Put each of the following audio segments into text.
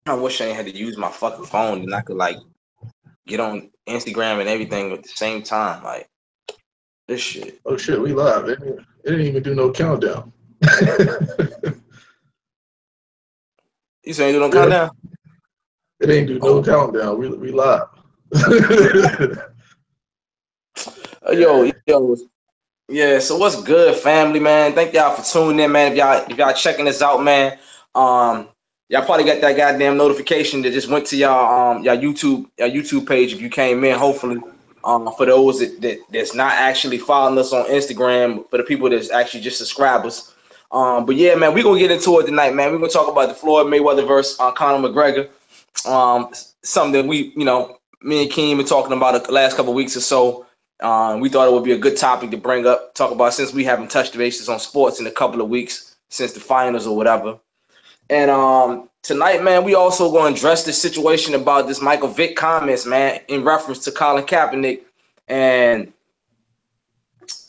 I wish I ain't had to use my fucking phone and I could like get on Instagram and everything at the same time. Like this shit. Oh shit, we live. It didn't even do no countdown. You saying you don't Yeah, countdown? it ain't do no Oh, countdown. We live. yo, yo, yeah. So what's good, family, man? Thank y'all for tuning in, man. If y'all checking this out, man, y'all probably got that goddamn notification that just went to y'all YouTube page if you came in. Hopefully, for those that's not actually following us on Instagram, for the people that's actually just subscribers. But yeah, man, we're gonna get into it tonight, man. We're gonna talk about the Floyd Mayweather versus Conor McGregor. Something that me and Keem been talking about the last couple of weeks or so. We thought it would be a good topic to bring up, talk about, since we haven't touched bases on sports in a couple of weeks since the finals or whatever. And tonight, man, we also going to address the situation about this Michael Vick comments, man, in reference to Colin Kaepernick, and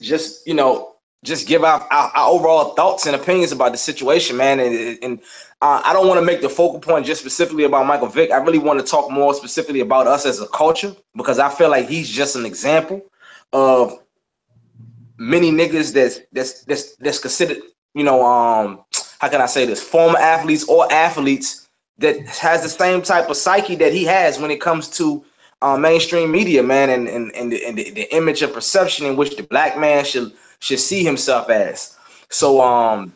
just just give our overall thoughts and opinions about the situation, man. And I don't want to make the focal point just specifically about Michael Vick. I really want to talk more specifically about us as a culture, because I feel like he's just an example of many niggas that's considered, how can I say this, former athletes or athletes that has the same type of psyche that he has when it comes to mainstream media, man, and the image and perception in which the black man should see himself as. So I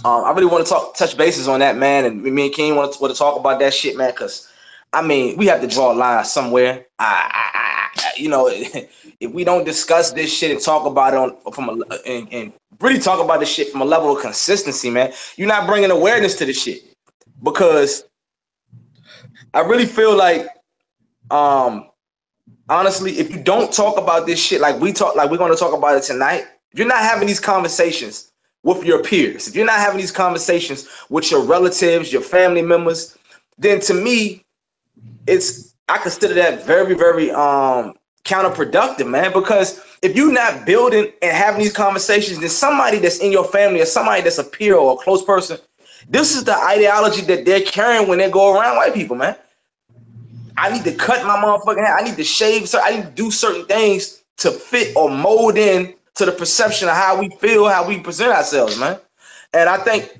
really want to touch bases on that, man, and me and King want to talk about that shit, man, because I mean, we have to draw a line somewhere. If we don't discuss this shit and talk about it and really talk about this shit from a level of consistency, man, you're not bringing awareness to this shit. Because I really feel like, honestly, if you don't talk about this shit like we're going to talk about it tonight, if you're not having these conversations with your peers, if you're not having these conversations with your relatives, your family members, then to me, I consider that very, very counterproductive, man. Because if you're not building and having these conversations, then somebody that's in your family or somebody that's a peer or a close person, this is the ideology that they're carrying when they go around white people, man. I need to cut my motherfucking hair. I need to shave. So I need to do certain things to fit or mold in to the perception of how we feel, how we present ourselves, man. And I think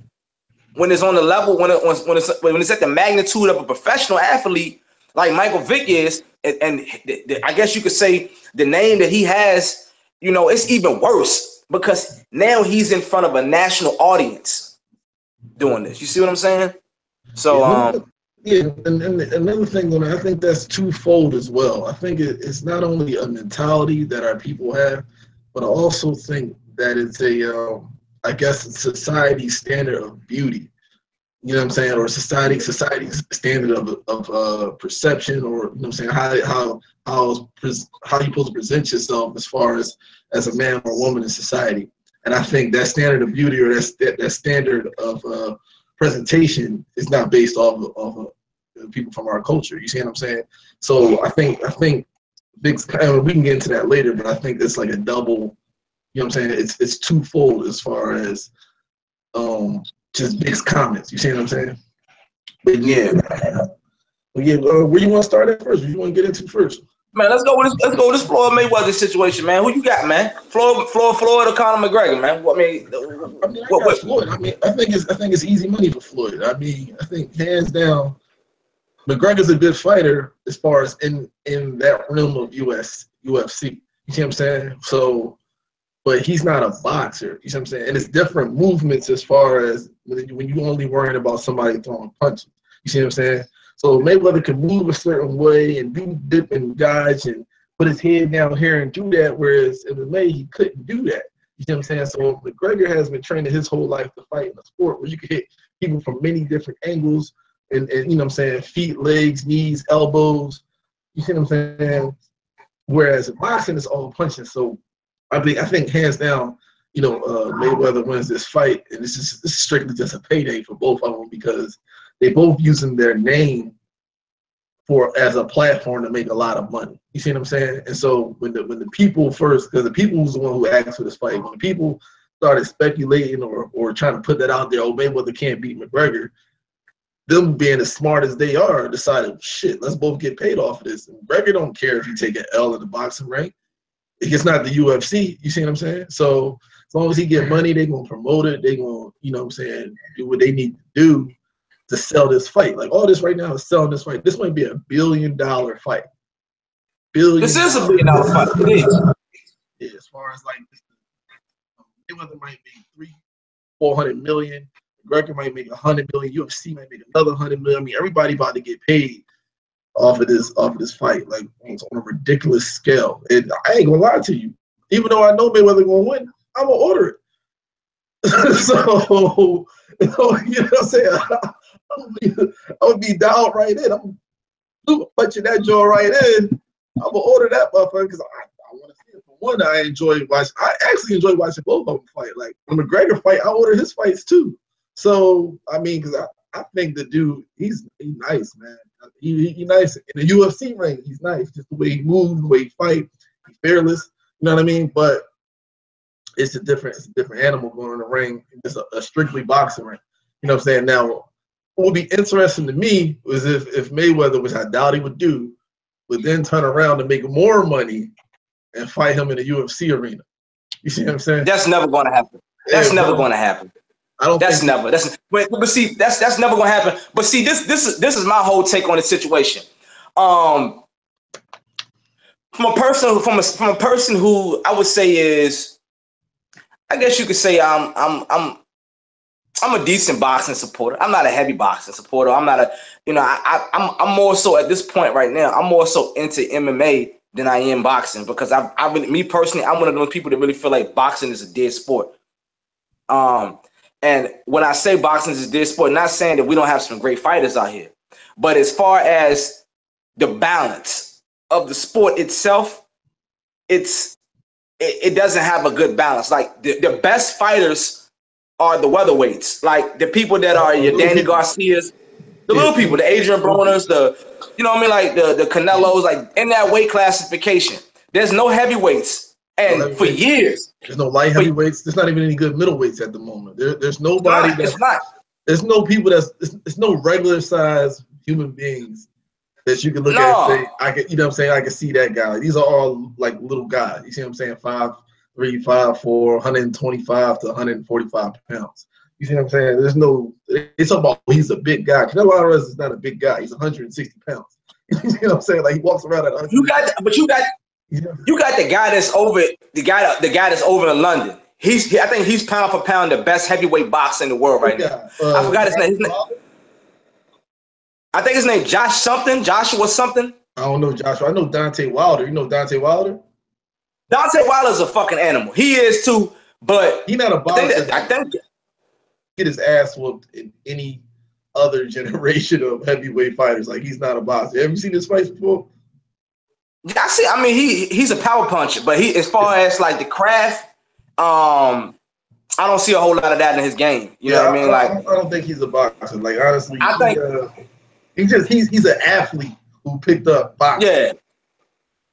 when it's on the level, when it's at the magnitude of a professional athlete like Michael Vick is, and I guess you could say the name that he has, it's even worse, because now he's in front of a national audience doing this. You see what I'm saying? So yeah, and another thing, I think that's twofold as well. I think it's not only a mentality that our people have, but I also think that it's I guess, a society standard of beauty. You know what I'm saying? Or society's standard of perception, or, you know what I'm saying, how you're supposed to present yourself as far as a man or woman in society. And I think that standard of beauty, or that standard of presentation, is not based off of people from our culture. You see what I'm saying? So I think big, we can get into that later, but I think it's like a double. You know what I'm saying? It's twofold as far as just Big's comments. You see what I'm saying? But yeah, where you want to start at first? What you want to get into first? Man, let's go with this Floyd Mayweather situation, man. Who you got, man? Floyd or Conor McGregor, man? I got Floyd. I mean, I think it's easy money for Floyd. I mean, I think hands down, McGregor's a good fighter as far as in that realm of UFC. You see what I'm saying? So, but he's not a boxer. You see what I'm saying? And it's different movements as far as when you only worrying about somebody throwing punches. You see what I'm saying? So Mayweather could move a certain way and do dip and dodge and put his head down here and do that, whereas in MMA he couldn't do that. You see what I'm saying? So McGregor has been training his whole life to fight in a sport where you can hit people from many different angles and you know what I'm saying, feet, legs, knees, elbows. You see what I'm saying? Whereas in boxing it's all punching. So I think hands down, Mayweather wins this fight, and this is strictly just a payday for both of them, because they both using their name as a platform to make a lot of money. You see what I'm saying? And so when the people first, because the people was the one who asked for this fight, when the people started speculating or trying to put that out there, oh, Mayweather can't beat McGregor, them being as smart as they are, decided, shit, let's both get paid off of this. And McGregor don't care if you take an L in the boxing ring. It's not the UFC. You see what I'm saying? So as long as he get money, they gonna promote it. They gonna, you know what I'm saying, do what they need to do to sell this fight. Like all this right now is selling this fight. This might be $1 billion fight. This is $1 billion fight. It is. Yeah, as far as like Mayweather might make 300-400 million. McGregor might make 100 million. UFC might make another 100 million. I mean, everybody about to get paid off of this fight, like on a ridiculous scale. And I ain't gonna lie to you. Even though I know Mayweather gonna win, I'm gonna order it. So you know what I'm saying? I would be down right in. I'm punching that jaw right in. I'm gonna order that motherfucker because I want to see it. For one, I actually enjoy watching both of them fight. Like when McGregor fight, I order his fights too. So I mean, because I think the dude, he's nice, man. He's nice in the UFC ring. He's nice, just the way he moves, the way he fight. He's fearless. You know what I mean? But it's a different animal going in the ring. It's a strictly boxing ring. You know what I'm saying? Now, what would be interesting to me was if Mayweather, which I doubt he would do, would then turn around and make more money and fight him in the UFC arena. You see what I'm saying? That's never going to happen. That's never going to happen. I don't. That's never. But see, that's never going to happen. But see, this is my whole take on the situation. From a person who I would say is, I guess you could say I'm a decent boxing supporter. I'm not a heavy boxing supporter. I'm not I'm more so at this point right now. I'm more so into MMA than I am boxing because me personally, I'm one of those people that really feel like boxing is a dead sport. And when I say boxing is a dead sport, not saying that we don't have some great fighters out here, but as far as the balance of the sport itself, it doesn't have a good balance. Like the best fighters are the weatherweights, like the people that are your Danny Garcias, the little people, the Adrian Broners, you know what I mean, like the Canelos, like in that weight classification. There's no heavyweights. And for years, there's no light heavyweights. There's not even any good middleweights at the moment. There's nobody. It's not. There's no people it's no regular size human beings that you can look at and say, I can, you know what I'm saying, I can see that guy. These are all like little guys. You see what I'm saying? 5'3", 5'4", 125 to 145 pounds. You see what I'm saying? There's no. It's about he's a big guy. Canelo Alvarez is not a big guy. He's 160 pounds. You know what I'm saying? Like he walks around at 100. You got the guy that's over the guy that's over in London. I think he's pound for pound the best heavyweight boxer in the world right now. I forgot his name. I think his name Joshua something. I don't know Joshua. I know Deontay Wilder. You know Deontay Wilder? Deontay Wilder's a fucking animal. He is too, but he's not a boxer. I think get his ass whooped in any other generation of heavyweight fighters. Like he's not a boxer. Have you seen his fights before? I see. I mean, he's a power puncher, but as far as like the craft, I don't see a whole lot of that in his game. You know what I mean? Like, I don't think he's a boxer. Like honestly, I think he's an athlete who picked up boxing. Yeah.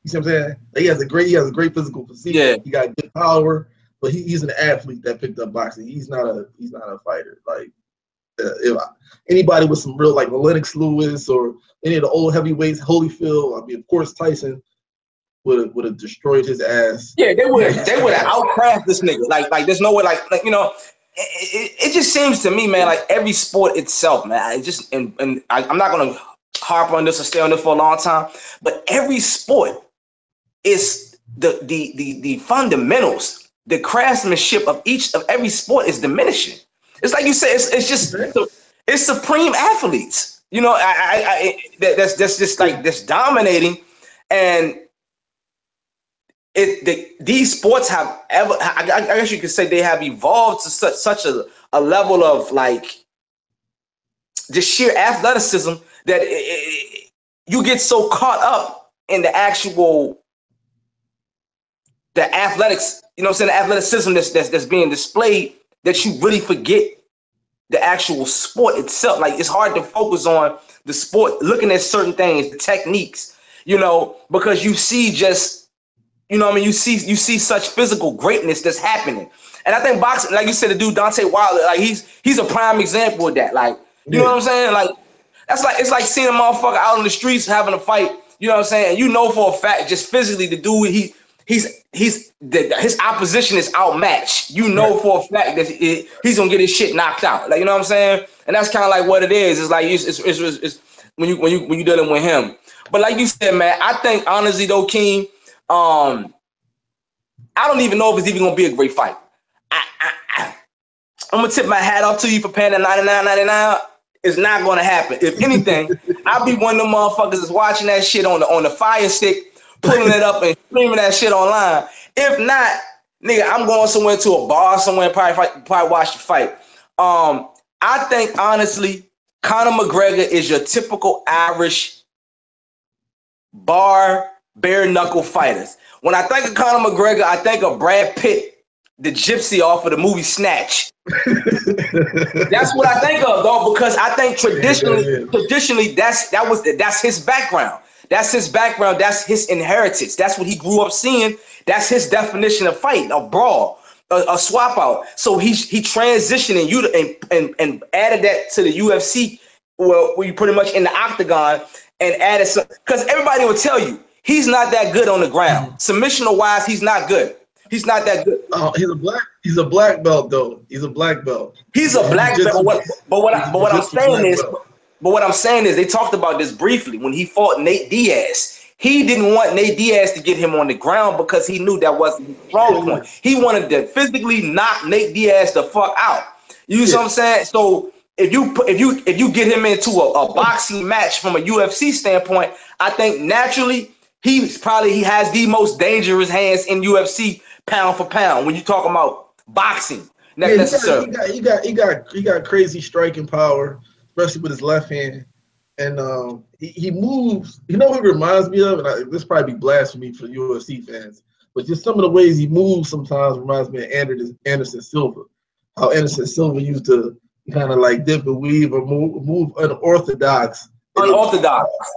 You see what I'm saying? Like, he has a great physical physique. Yeah. He got good power, but he's an athlete that picked up boxing. He's not a fighter. Like if anybody with some real like Lennox Lewis or any of the old heavyweights, Holyfield, I mean, of course, Tyson would have destroyed his ass. Yeah, they would have outcrafted this nigga. Like there's no way. Like you know, it just seems to me, man. Like every sport itself, man. It just and I'm not gonna harp on this or stay on this for a long time, but every sport is the fundamentals, the craftsmanship of every sport is diminishing. It's like you said, it's just it's supreme athletes. You know, that's just like this dominating, and these sports have I guess you could say they have evolved to such a level of like just sheer athleticism that you get so caught up in the athletics, you know what I'm saying, the athleticism that's being displayed that you really forget the actual sport itself. Like it's hard to focus on the sport, looking at certain things, the techniques, you know, because you see just, you know what I mean, you see such physical greatness that's happening. And I think boxing, like you said, the dude Deontay Wilder, like he's a prime example of that. Like, you know what I'm saying? Like That's like, it's like seeing a motherfucker out on the streets having a fight. You know what I'm saying? And you know for a fact, just physically, the dude, his opposition is outmatched. You know for a fact that he's gonna get his shit knocked out. Like, you know what I'm saying? And that's kind of like what it is. It's like it's when you dealing with him. But like you said, man, I think honestly though, King, I don't even know if it's even gonna be a great fight. I'm gonna tip my hat off to you for paying the $99.99. It's not gonna happen. If anything, I'll be one of them motherfuckers that's watching that shit on the fire stick, pulling it up and streaming that shit online. If not, nigga, I'm going somewhere to a bar somewhere and probably watch the fight. I think honestly, Conor McGregor is your typical Irish bar bare knuckle fighters. When I think of Conor McGregor, I think of Brad Pitt, the gypsy off of the movie Snatch. That's what I think of, though, because I think traditionally that's his background. That's his background. That's his inheritance. That's what he grew up seeing. That's his definition of fight, a brawl, a swap out. So he transitioned and added that to the UFC, where you pretty much in the octagon, and added some, because everybody will tell you he's not that good on the ground. Submissional wise, he's not good. He's not that good. He's a black belt though. He's a black belt. He's a black belt. But what I'm saying is they talked about this briefly when he fought Nate Diaz. He didn't want Nate Diaz to get him on the ground because he knew that wasn't his strong point. He wanted to physically knock Nate Diaz the fuck out. You know what I'm saying? So if you get him into a boxing match from a UFC standpoint, I think naturally he has the most dangerous hands in UFC pound for pound when you talk about boxing. He got crazy striking power, especially with his left hand, and he moves. You know what it reminds me of, and this probably be blasphemy for UFC fans, but just some of the ways he moves sometimes reminds me of Anderson Silva. How Anderson Silva used to kind of like dip and weave or move unorthodox.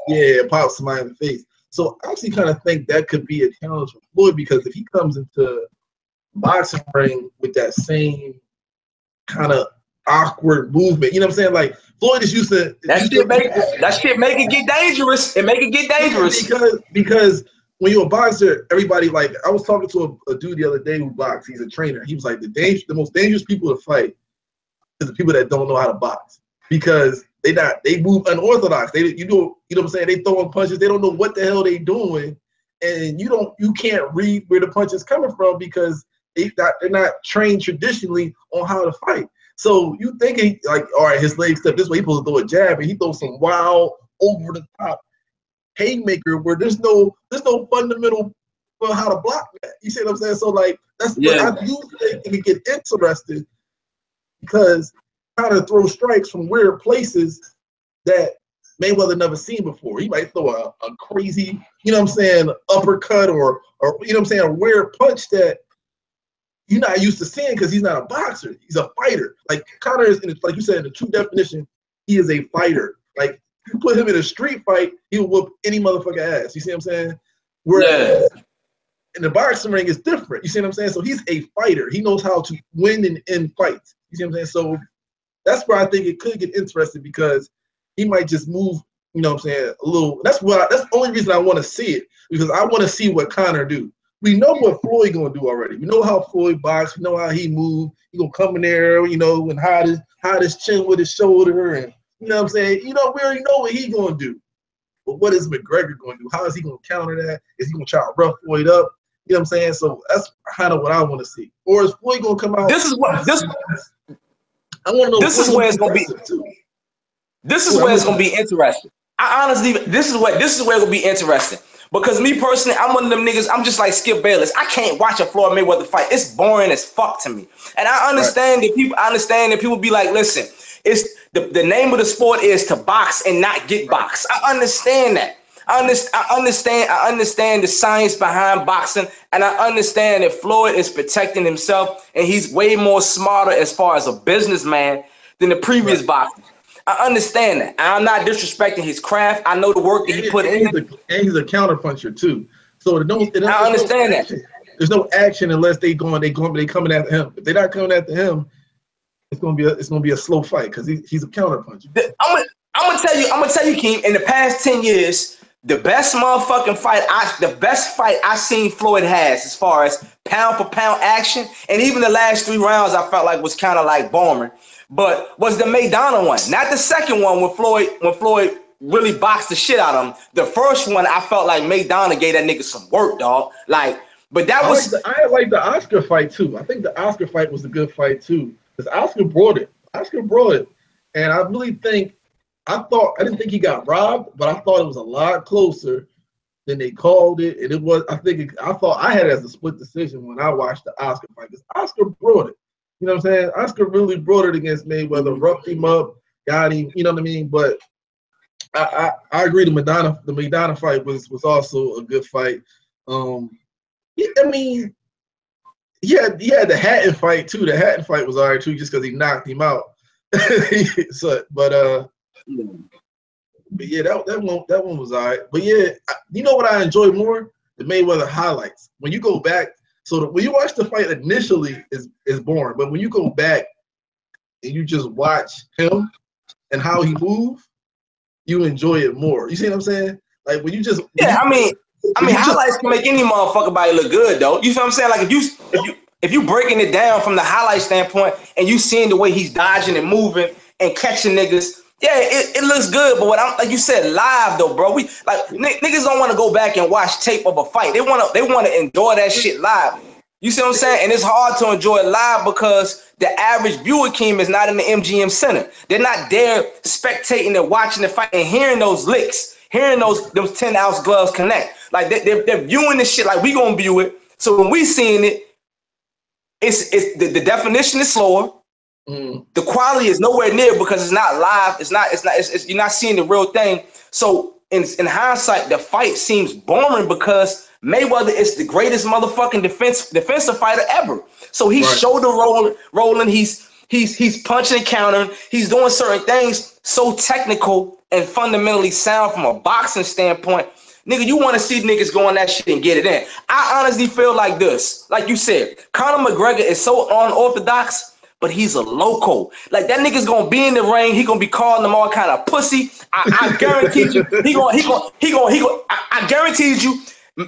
Yeah, pop somebody in the face. So I actually kind of think that could be a challenge for Floyd, because if he comes into boxing ring with that same kind of awkward movement, you know what I'm saying? Like Floyd is used to that shit make it get dangerous. It make it get dangerous because when you're a boxer, everybody, like, I was talking to a dude the other day who boxed. He's a trainer. He was like, the most dangerous people to fight is the people that don't know how to box, because they move unorthodox. You know what I'm saying? They throwing punches. They don't know what the hell they doing, and you can't read where the punch is coming from because they're not trained traditionally on how to fight. So you thinking like, all right, his leg step this way, he's supposed to throw a jab, and he throws some wild over the top haymaker where there's no fundamental for how to block that. You see what I'm saying? So like that's what I do think it can get interesting, because kind of throw strikes from weird places that Mayweather never seen before. He might throw a crazy, you know what I'm saying, uppercut or you know what I'm saying, a weird punch that you're not used to seeing because he's not a boxer. He's a fighter. Like Conor is, like you said, in the true definition, he is a fighter. Like you put him in a street fight, he'll whoop any motherfucker ass. You see what I'm saying? Whereas in the boxing ring, it's different. You see what I'm saying? So he's a fighter. He knows how to win in fights. You see what I'm saying? So that's where I think it could get interesting, because he might just move, you know what I'm saying, a little. That's the only reason I want to see it, because I want to see what Conor do. We know what Floyd gonna do already. We know how Floyd box. We know how he move. He gonna come in there, you know, and hide his chin with his shoulder, and you know what I'm saying. You know, we already know what he gonna do. But what is McGregor gonna do? How is he gonna counter that? Is he gonna try to rough Floyd up? You know what I'm saying? So that's kind of what I want to see. Or is Floyd gonna come out? I want to know. This is where it's gonna be. This is where it's gonna be interesting. This is where it's gonna be interesting. Because me personally, I'm one of them niggas. I'm just like Skip Bayless. I can't watch a Floyd Mayweather fight. It's boring as fuck to me. And I understand that people. I understand that people be like, listen, it's the name of the sport is to box and not get boxed. I understand that. I understand the science behind boxing, and I understand that Floyd is protecting himself, and he's way more smarter as far as a businessman than the previous boxer. I understand that. I'm not disrespecting his craft. I know the work that he put in. And he's a counter puncher too. So I understand that. There's no action unless they coming after him. If they're not coming after him, it's gonna be a slow fight because he's a counter puncher. I'm gonna tell you, Keem, in the past 10 years, the best fight I seen Floyd has as far as pound for pound action, and even the last 3 rounds I felt like was kind of like boring. But was the Maidana one, not the second one when Floyd really boxed the shit out of him. The first one I felt like Maidana gave that nigga some work, dog. Like, but that was I like the Oscar fight too. I think the Oscar fight was a good fight too. Because Oscar brought it. And I really think I didn't think he got robbed, but I thought it was a lot closer than they called it. And it was, I thought I had it as a split decision when I watched the Oscar fight. Because Oscar brought it. You know what I'm saying? Oscar really brought it against Mayweather, roughed him up, got him, you know what I mean? But I agree the Maidana fight was also a good fight. I mean, he had the Hatton fight too. The Hatton fight was all right too, just because he knocked him out. But yeah, that one was all right. But yeah, you know what I enjoy more? The Mayweather highlights. When you go back, when you watch the fight initially is boring, but when you go back and you just watch him and how he moves, you enjoy it more. You see what I'm saying? Like when you just I mean highlights can make any motherfucker body look good though. You see what I'm saying? Like if you breaking it down from the highlight standpoint and you seeing the way he's dodging and moving and catching niggas, yeah, it looks good. But what I'm like you said, live though, bro. We like niggas don't want to go back and watch tape of a fight. They want to enjoy that shit live. You see what I'm saying? And it's hard to enjoy it live because the average viewer, Keem, is not in the MGM Center. They're not there spectating and watching the fight and hearing those licks, hearing those 10-ounce gloves connect. Like they're viewing this shit like we gonna view it. So when we seeing it, it's the definition is slower. The quality is nowhere near because it's not live. It's you're not seeing the real thing. So in hindsight, the fight seems boring because Mayweather is the greatest motherfucking defensive fighter ever. So he's shoulder rolling. He's punching and countering. He's doing certain things so technical and fundamentally sound from a boxing standpoint. Nigga, you want to see niggas go on that shit and get it in. I honestly feel like this. Like you said, Conor McGregor is so unorthodox, but he's a loco. Like that nigga's gonna be in the ring. He gonna be calling them all kind of pussy. I guarantee you. I guarantee you.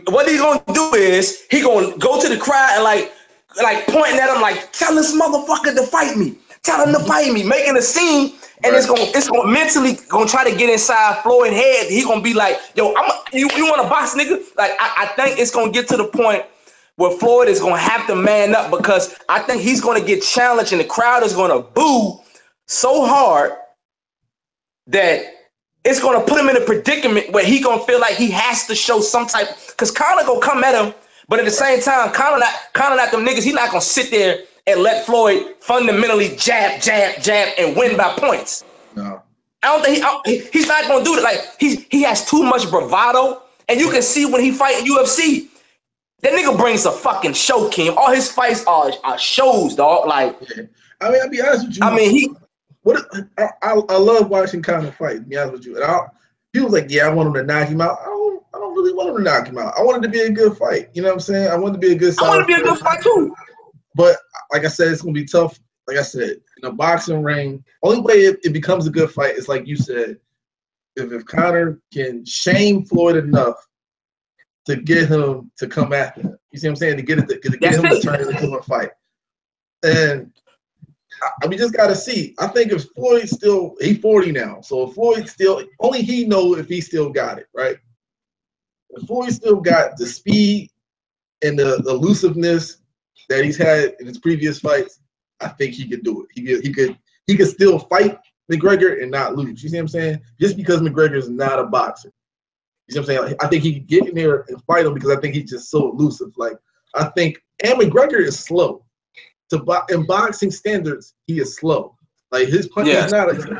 What he's gonna do is he gonna go to the crowd and like pointing at him like, tell this motherfucker to fight me. Tell him to fight me, making a scene. And it's gonna mentally gonna try to get inside Floyd's head. He gonna be like, yo, you want to box, nigga? Like I think it's gonna get to the point where Floyd is gonna have to man up because I think he's gonna get challenged and the crowd is gonna boo so hard that it's gonna put him in a predicament where he gonna feel like he has to show some type. Cause Conor gonna come at him, but at the same time, Conor not them niggas. He's not gonna sit there and let Floyd fundamentally jab, and win by points. No. I don't think he's not gonna do that. Like he has too much bravado, and you can see when he fight in UFC, that nigga brings a fucking show, Kim. All his fights are shows, dog. Like, I mean, I'll be honest with you. I mean, I love watching Conor fight. To be honest with you, and he was like, yeah, I want him to knock him out. I don't really want him to knock him out. I want it to be a good fight. You know what I'm saying? I want it to be a good. I want it to be a good fight too. But like I said, it's gonna be tough. Like I said, in a boxing ring, only way it becomes a good fight is like you said, if Conor can shame Floyd enough to get him to come after him. You see what I'm saying? To get him to turn it into a fight. And we just gotta see. I think if Floyd he's 40 now, so if Floyd still, only he knows if he still got it, right? If Floyd still got the speed and the elusiveness that he's had in his previous fights, I think he could do it. He could still fight McGregor and not lose. You see what I'm saying? Just because McGregor is not a boxer. You see what I'm saying? I think he could get in there and fight him because I think he's just so elusive. Like and McGregor is slow. In boxing standards, he is slow. Like his punch is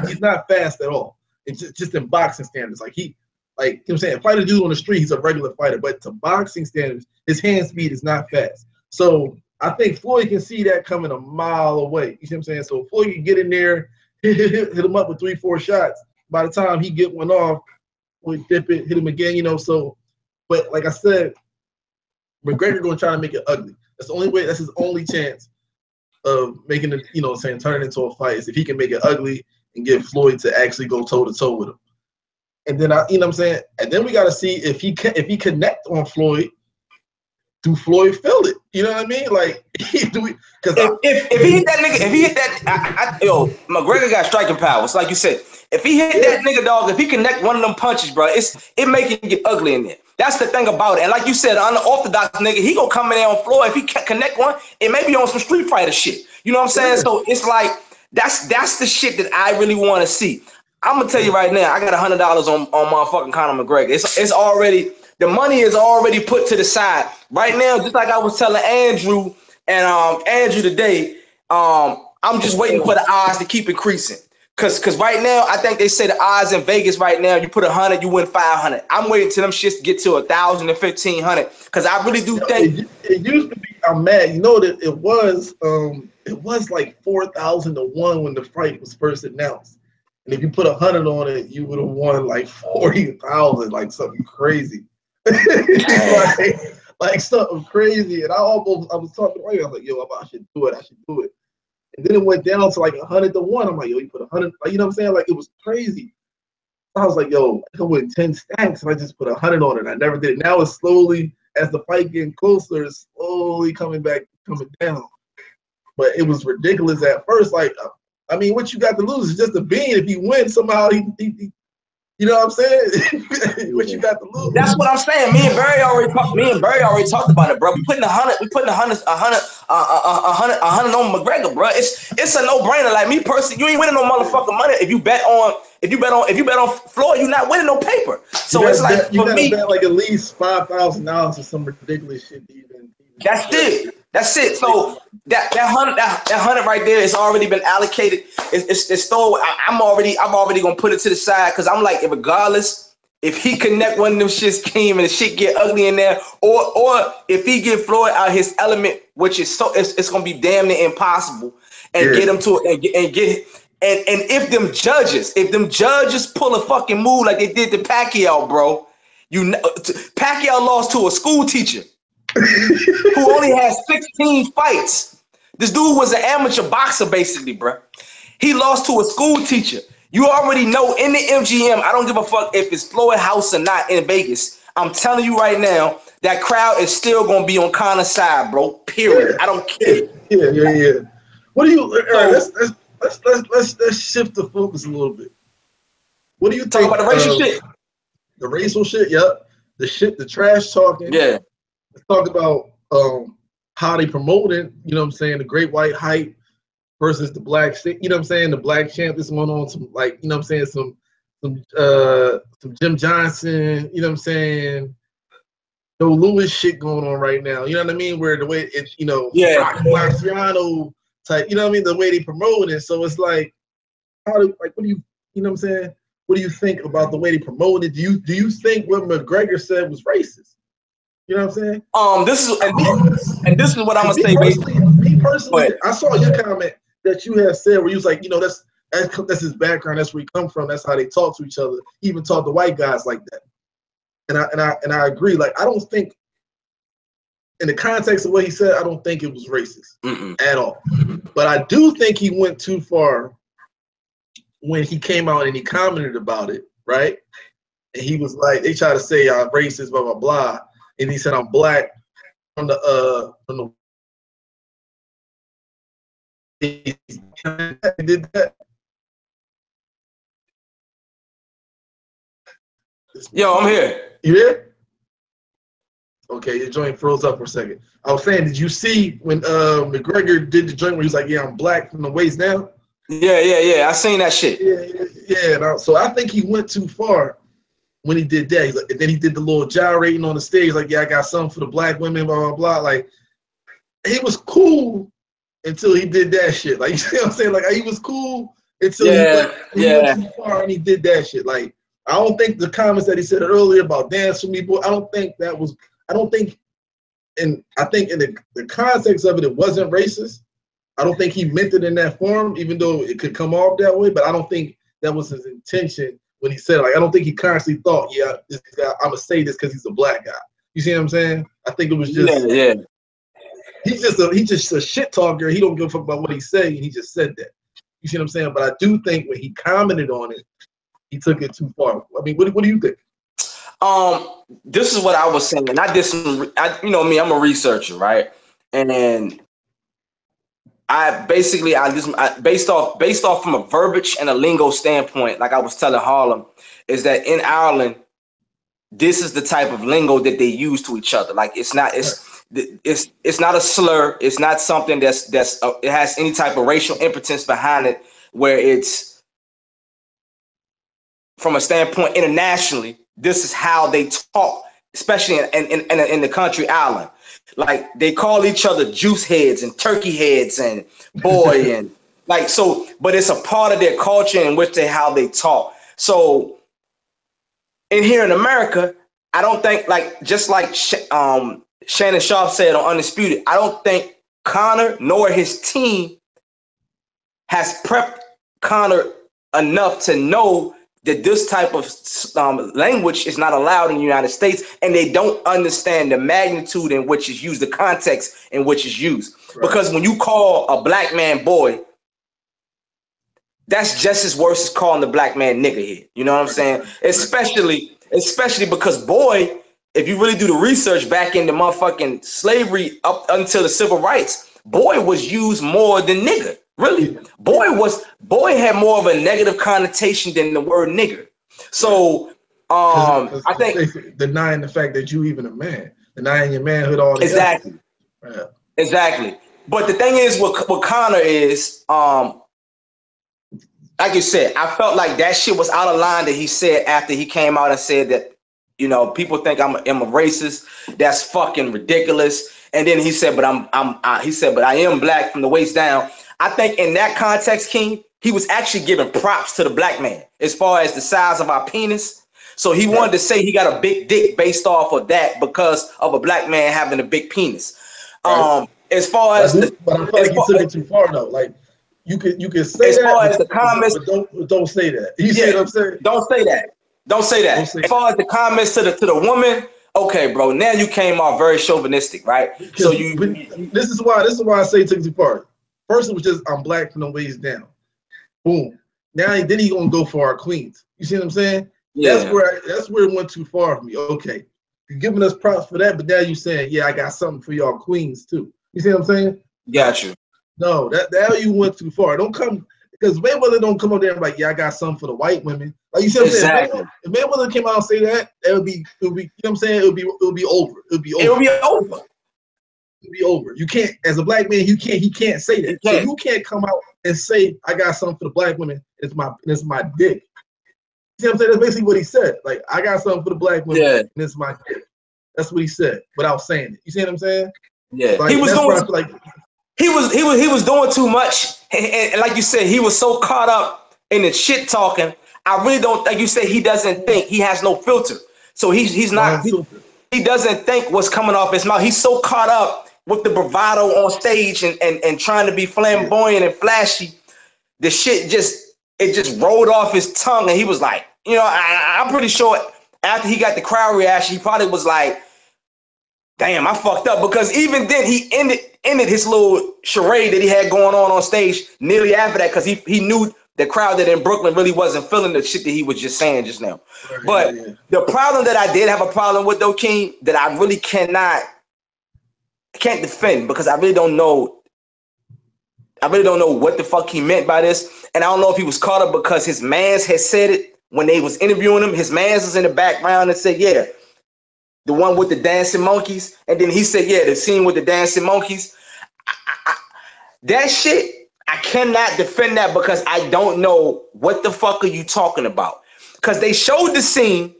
he's not fast at all. It's just in boxing standards. You know what I'm saying? Fight a dude on the street, he's a regular fighter. But to boxing standards, his hand speed is not fast. So I think Floyd can see that coming a mile away. You see what I'm saying? So Floyd can get in there, hit him up with 3-4 shots. By the time he get one off, Floyd dip it, hit him again, you know. So, but like I said, McGregor gonna try to make it ugly. That's the only way. That's his only chance of making it, you know, turn it into a fight is if he can make it ugly and get Floyd to actually go toe to toe with him. And then you know what I'm saying? And then we got to see if he connect on Floyd. Do Floyd feel it? You know what I mean? Like, because if he hit that nigga, if he hit that, yo, McGregor got striking power. It's like you said. If he hit that nigga, dog, if he connect one of them punches, bro, it make it get ugly in there. That's the thing about it. And like you said, unorthodox nigga, he gonna come in there on Floyd. If he connect one, it may be on some Street Fighter shit. You know what I'm saying? Yeah. So it's like that's the shit that I really want to see. I'm gonna tell you right now, I got $100 on motherfucking Conor McGregor. It's already. The money is already put to the side. Right now, just like I was telling Andrew and Andrew today, I'm just waiting for the odds to keep increasing. Cause right now, I think they say the odds in Vegas right now, you put 100, you win 500. I'm waiting till them shits get to 1,000 and 1,500. Cause I really do think it used to be. I'm mad. You know that it was like 4,000 to 1 when the fight was first announced. And if you put 100 on it, you would have won like 40,000, like something crazy. like something crazy, and I was talking to him. I was like, "Yo, I should do it." And then it went down to like 100 to 1. I'm like, "Yo, you put 100." Like, you know what I'm saying? Like, it was crazy. I was like, "Yo, I could win 10 stacks if I just put 100 on it." I never did it. Now it's slowly, as the fight getting closer, it's slowly coming down. But it was ridiculous at first. Like, I mean, what you got to lose is just a bean. If he wins somehow, he you know what I'm sayon? What you got to lose? That's what I'm saying. Me and Barry already talked about it, bro. We putting 100 on McGregor, bro. It's a no-brainer. Like, me personally, you ain't winning no motherfucking money if you bet on Floyd. You're not winning no paper. So it's like, you gotta bet like at least $5,000 or some ridiculous shit. That's it. So that 100 right there has already been allocated. It's stored. I'm already gonna put it to the side because I'm like, regardless, if he connect one of them shit scheme and the shit get ugly in there, or if he get Floyd out his element, which is it's gonna be damn near impossible, and get him to and if them judges pull a fucking move like they did to Pacquiao, bro, Pacquiao lost to a school teacher who only has 16 fights. This dude was an amateur boxer, basically, bro. He lost to a school teacher. You already know in the MGM, I don't give a fuck if it's Floyd House or not in Vegas. I'm telling you right now, that crowd is still gonna be on Conor's side, bro. Period. I don't care. Yeah. What do you? Let's shift the focus a little bit. What do you talk about the racial shit? The racial shit, yep. The trash talking. Yeah. Let's talk about how they promoted, you know what I'm saying, the Great White Hype versus the Black, you know what I'm saying, the Black Champ. This one on some, like, you know what I'm saying, some Jim Johnson, you know what I'm saying, Joe Louis shit going on right now. You know what I mean? Where the way it, you know, Marciano type, you know what I mean, the way they promote it. So it's like, what do you know what I'm saying? What do you think about the way they promote it? Do you think what McGregor said was racist? You know what I'm saying? This is what I'm gonna say. Me personally, I saw your comment that you have said where you was like, you know, that's his background, that's where he come from, that's how they talk to each other. He even talk to white guys like that. And I agree. Like, I don't think, in the context of what he said, I don't think it was racist at all. But I do think he went too far when he came out and he commented about it, right? And he was like, they try to say I'm racist, blah blah blah. And he said, I'm black from the he did that. Yo, I'm here. You here? Okay, your joint froze up for a second. I was saying, did you see when McGregor did the joint where he was like, yeah, I'm black from the waist down? Yeah. I seen that shit. Yeah. So I think he went too far when he did that. He's like, and then he did the little gyrating on the stage, like, yeah, I got something for the black women, blah, blah, blah. Like, he was cool until he did that shit. Like, you see what I'm saying? Like, he was cool until he went too far and he did that shit. Like, I don't think the comments that he said earlier about dance for me, boy, I think in the context of it, it wasn't racist. I don't think he meant it in that form, even though it could come off that way, but I don't think that was his intention when he said it. Like, I don't think he constantly thought, yeah, this guy, I'm gonna say this because he's a black guy. You see what I'm saying? I think it was just he's just a shit talker. He don't give a fuck about what he say, and he just said that. You see what I'm saying? But I do think when he commented on it, he took it too far. I mean, what do you think? This is what I was saying. I did some, you know me, I'm a researcher, right? And based off from a verbiage and a lingo standpoint, like I was telling Harlem, is that in Ireland, this is the type of lingo that they use to each other. Like it's not a slur. It's not something that's it has any type of racial impotence behind it, where it's from a standpoint internationally. This is how they talk, especially in the country Ireland. Like they call each other juice heads and turkey heads and boy and like so. But it's a part of their culture in which how they talk. So in here in America, I don't think just like Shannon Sharp said on Undisputed, I don't think Conor nor his team has prepped Conor enough to know that this type of language is not allowed in the United States, and they don't understand the magnitude in which it's used, the context in which it's used. Right. Because when you call a black man boy, that's just as worse as calling the black man nigger head. You know what I'm saying? Especially because boy, if you really do the research back into motherfucking slavery up until the civil rights, boy was used more than nigger. Really, boy had more of a negative connotation than the word nigger. So, I think denying the fact that you even a man, denying your manhood all exactly, exactly. But the thing is, what Conor is, like you said, I felt like that shit was out of line that he said after he came out and said that, you know, people think I'm a racist. That's fucking ridiculous. And then he said, but I am black from the waist down. I think in that context, King, he was actually giving props to the black man as far as the size of our penis. So he wanted to say he got a big dick based off of that because of a black man having a big penis. Right. As far as but I feel like you took it too far though. Like you could say as that, far as the comments, but don't say that. You see what I'm saying? Don't say that. Don't say that. As far as the comments to the woman, okay, bro. Now you came off very chauvinistic, right? So this is why I say it took too far. First, it was just I'm black from the waist down. Boom. Now then he gonna go for our queens. You see what I'm saying? Yeah. That's where it went too far for me. Okay, you're giving us props for that, but now you saying, yeah, I got something for y'all queens too. You see what I'm saying? Got you. No, that you went too far. Don't come because Mayweather don't come up there and like, yeah, I got something for the white women. Like you see what I'm saying? If Mayweather came out and say that, it would be, you know what I'm saying? It would be over. It would be over. You can't, as a black man, he can't say that. So you can't come out and say, I got something for the black women. It's my dick. You see what I'm saying? That's basically what he said. Like, I got something for the black women, and it's my dick. That's what he said without saying it. You see what I'm saying? Yeah. Like, he was doing too much. And like you said, he was so caught up in the shit talking. I really don't, like you said, he doesn't think, he has no filter. So he's not, he doesn't think what's coming off his mouth. He's so caught up with the bravado on stage and trying to be flamboyant and flashy. The shit just rolled off his tongue, and he was like, you know, I'm pretty sure after he got the crowd reaction, he probably was like, damn, I fucked up. Because even then, he ended his little charade that he had going on stage nearly after that, because he knew the crowd that in Brooklyn really wasn't feeling the shit that he was just saying just now. Right, but the problem that I did have a problem with, though, King, that I really can't defend, because I really don't know what the fuck he meant by this. And I don't know if he was caught up because his mans had said it when they was interviewing him. His mans was in the background and said, yeah, the one with the dancing monkeys. And then he said, yeah, the scene with the dancing monkeys. That shit, I cannot defend that because I don't know what the fuck are you talking about. Because they showed the scene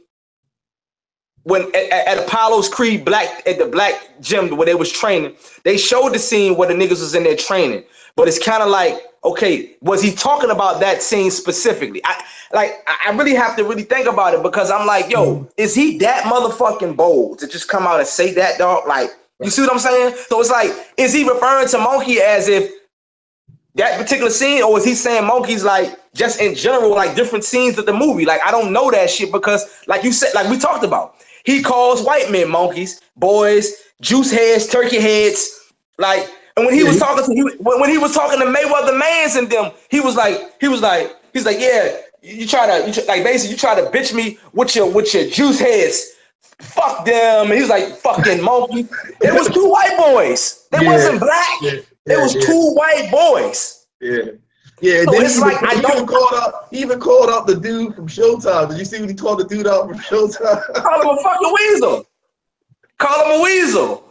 when at Apollo's Creed at the black gym where they was training. They showed the scene where the niggas was in there training. But it's kind of like, okay, was he talking about that scene specifically? I really have to really think about it, because I'm like, yo, is he that motherfucking bold to just come out and say that, dog? Like, you see what I'm saying? So it's like, is he referring to Monkey as if that particular scene, or is he saying monkeys like just in general, like different scenes of the movie? Like, I don't know that shit, because like you said, like we talked about, he calls white men monkeys, boys, juice heads, turkey heads. Like, And when he was talking to when he was talking to Mayweather Mans and them, he was like, yeah, you try to like basically you try to bitch me with your juice heads. Fuck them. And he was like, fucking monkey. It was two white boys. They wasn't black. It was two white boys. Yeah. Yeah, so then it's like he even called out the dude from Showtime. Did you see when he called the dude out from Showtime? Call him a fucking weasel. Call him a weasel.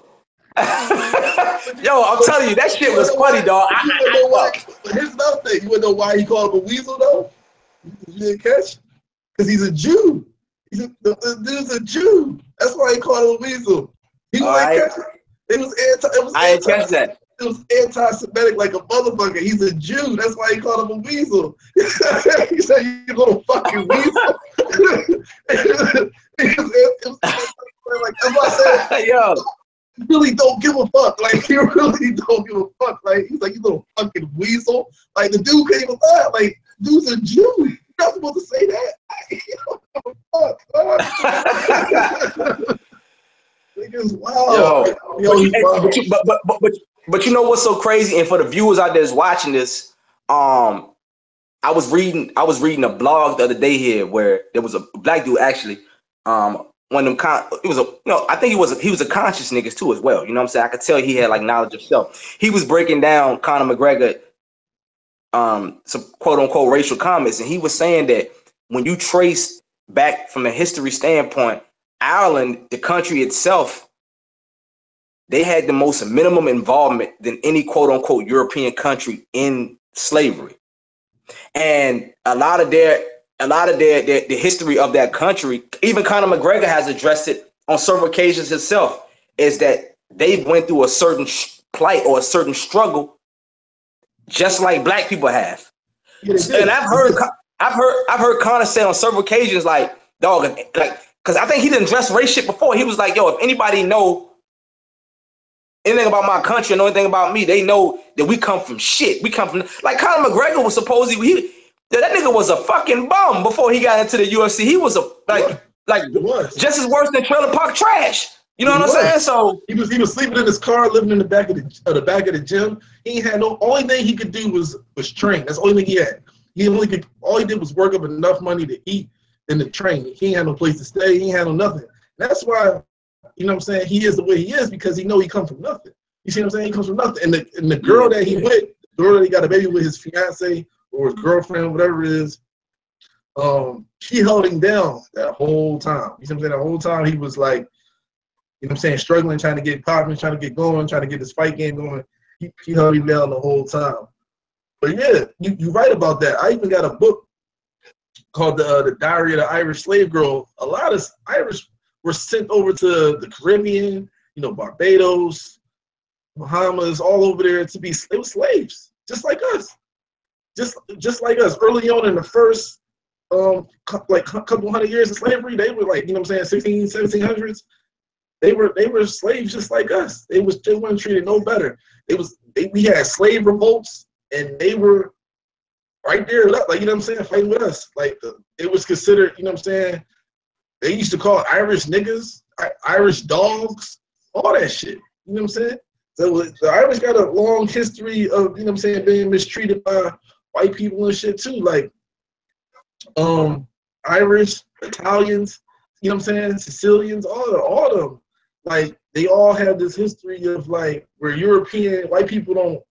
Yo, I'm telling you, that shit was funny, dog. Here's another thing. You wanna know why he called him a weasel though? You didn't catch? Because he's a Jew. The dude's a Jew. That's why he called him a weasel. He was I didn't catch that. It was anti-Semitic like a motherfucker. He's a Jew. That's why he called him a weasel. He said, "You little fucking weasel." It was like, that's why I said, yo, you really don't give a fuck. Like, you really don't give a fuck. Like, he's like, "You little fucking weasel." Like, the dude can't even laugh. Like, dude's a Jew. You're not supposed to say that. You don't give a fuck. Niggas, wow. But you know what's so crazy? And for the viewers out there that's watching this, I was reading a blog the other day here where there was a black dude actually, one of them I think he was a conscious niggas too as well. You know what I'm saying? I could tell he had like knowledge of self. He was breaking down Conor McGregor, some quote unquote racial comments, and he was saying that when you trace back from a history standpoint, Ireland, the country itself, they had the most minimum involvement than any quote unquote European country in slavery. And a lot of their the history of that country, even Conor McGregor has addressed it on several occasions himself, is that they went through a certain plight or a certain struggle, just like black people have. And I've heard Conor say on several occasions, like, dog, like, because I think he didn't address race shit before. He was like, yo, if anybody know anything about my country or know anything about me, they know that we come from shit. We come from, like, Conor McGregor was supposedly, that nigga was a fucking bum before he got into the UFC. He was just as worse than Trailer Park Trash. You know what I'm saying? So he was sleeping in his car, living in the back of the gym. He had only thing he could do was train. That's the only thing he had. All he did was work up enough money to eat and to train. He ain't had no place to stay. He ain't had no nothing. That's why, you know what I'm saying, he is the way he is, because he know he comes from nothing. You see what I'm saying? He comes from nothing. And the girl that he with, the girl that he got a baby with, his fiance or his girlfriend, whatever it is, she held him down that whole time. You see what I'm saying? The whole time he was like, you know what I'm saying, struggling, trying to get popping, trying to get going, trying to get his fight game going. He held him down the whole time. But yeah, you're right about that. I even got a book called the Diary of the Irish Slave Girl. A lot of Irish were sent over to the Caribbean, you know, Barbados, Bahamas, all over there to be slaves, just like us. Just like us. Early on in the first couple hundred years of slavery, they were like, you know what I'm saying, 1700s. They were slaves just like us. They weren't treated no better. We had slave revolts, and they were right there, like, you know what I'm saying, fighting with us. Like, it was considered, you know what I'm saying, they used to call Irish niggas, Irish dogs, all that shit. You know what I'm saying? So the Irish got a long history of, you know what I'm saying, being mistreated by white people and shit too. Like, Irish, Italians, you know what I'm saying, Sicilians, all of them. Like, they all have this history of, like, where European white people don't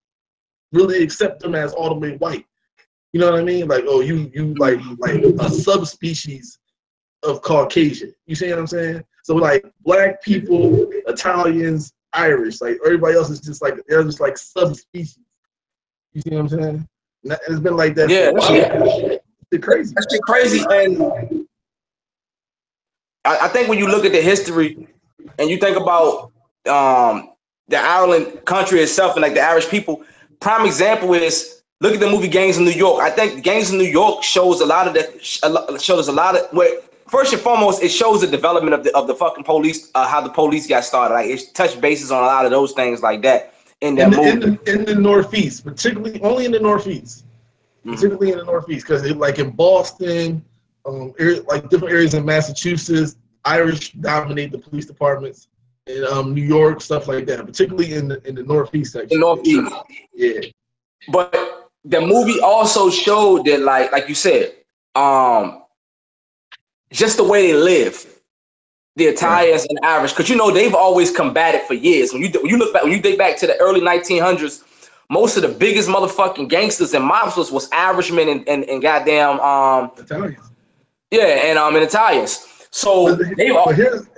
really accept them as all the way white. You know what I mean? Like, oh, you like a subspecies of Caucasian. You see what I'm saying? So, like, black people, Italians, Irish, like, everybody else is just like, they're just like subspecies. You see what I'm saying? And it's been like that. Yeah, it's crazy. That shit crazy. And I think when you look at the history and you think about the Ireland country itself and like the Irish people, prime example is, look at the movie Gangs of New York. I think Gangs of New York shows a lot of that. Where first and foremost, it shows the development of the fucking police, how the police got started. Like, it touched bases on a lot of those things like that in that movie. In the Northeast, particularly only in the Northeast, particularly in the Northeast, because like in Boston, like different areas in Massachusetts, Irish dominate the police departments. New York, stuff like that, particularly in the Northeast The section. Northeast. Yeah. But the movie also showed that, like you said, just the way they live, the Italians and the Irish, because they've always combated for years. When you look back, when you date back to the early 1900s, most of the biggest motherfucking gangsters and mobsters was Irishmen and goddamn Italians. Yeah, and Italians. So but here's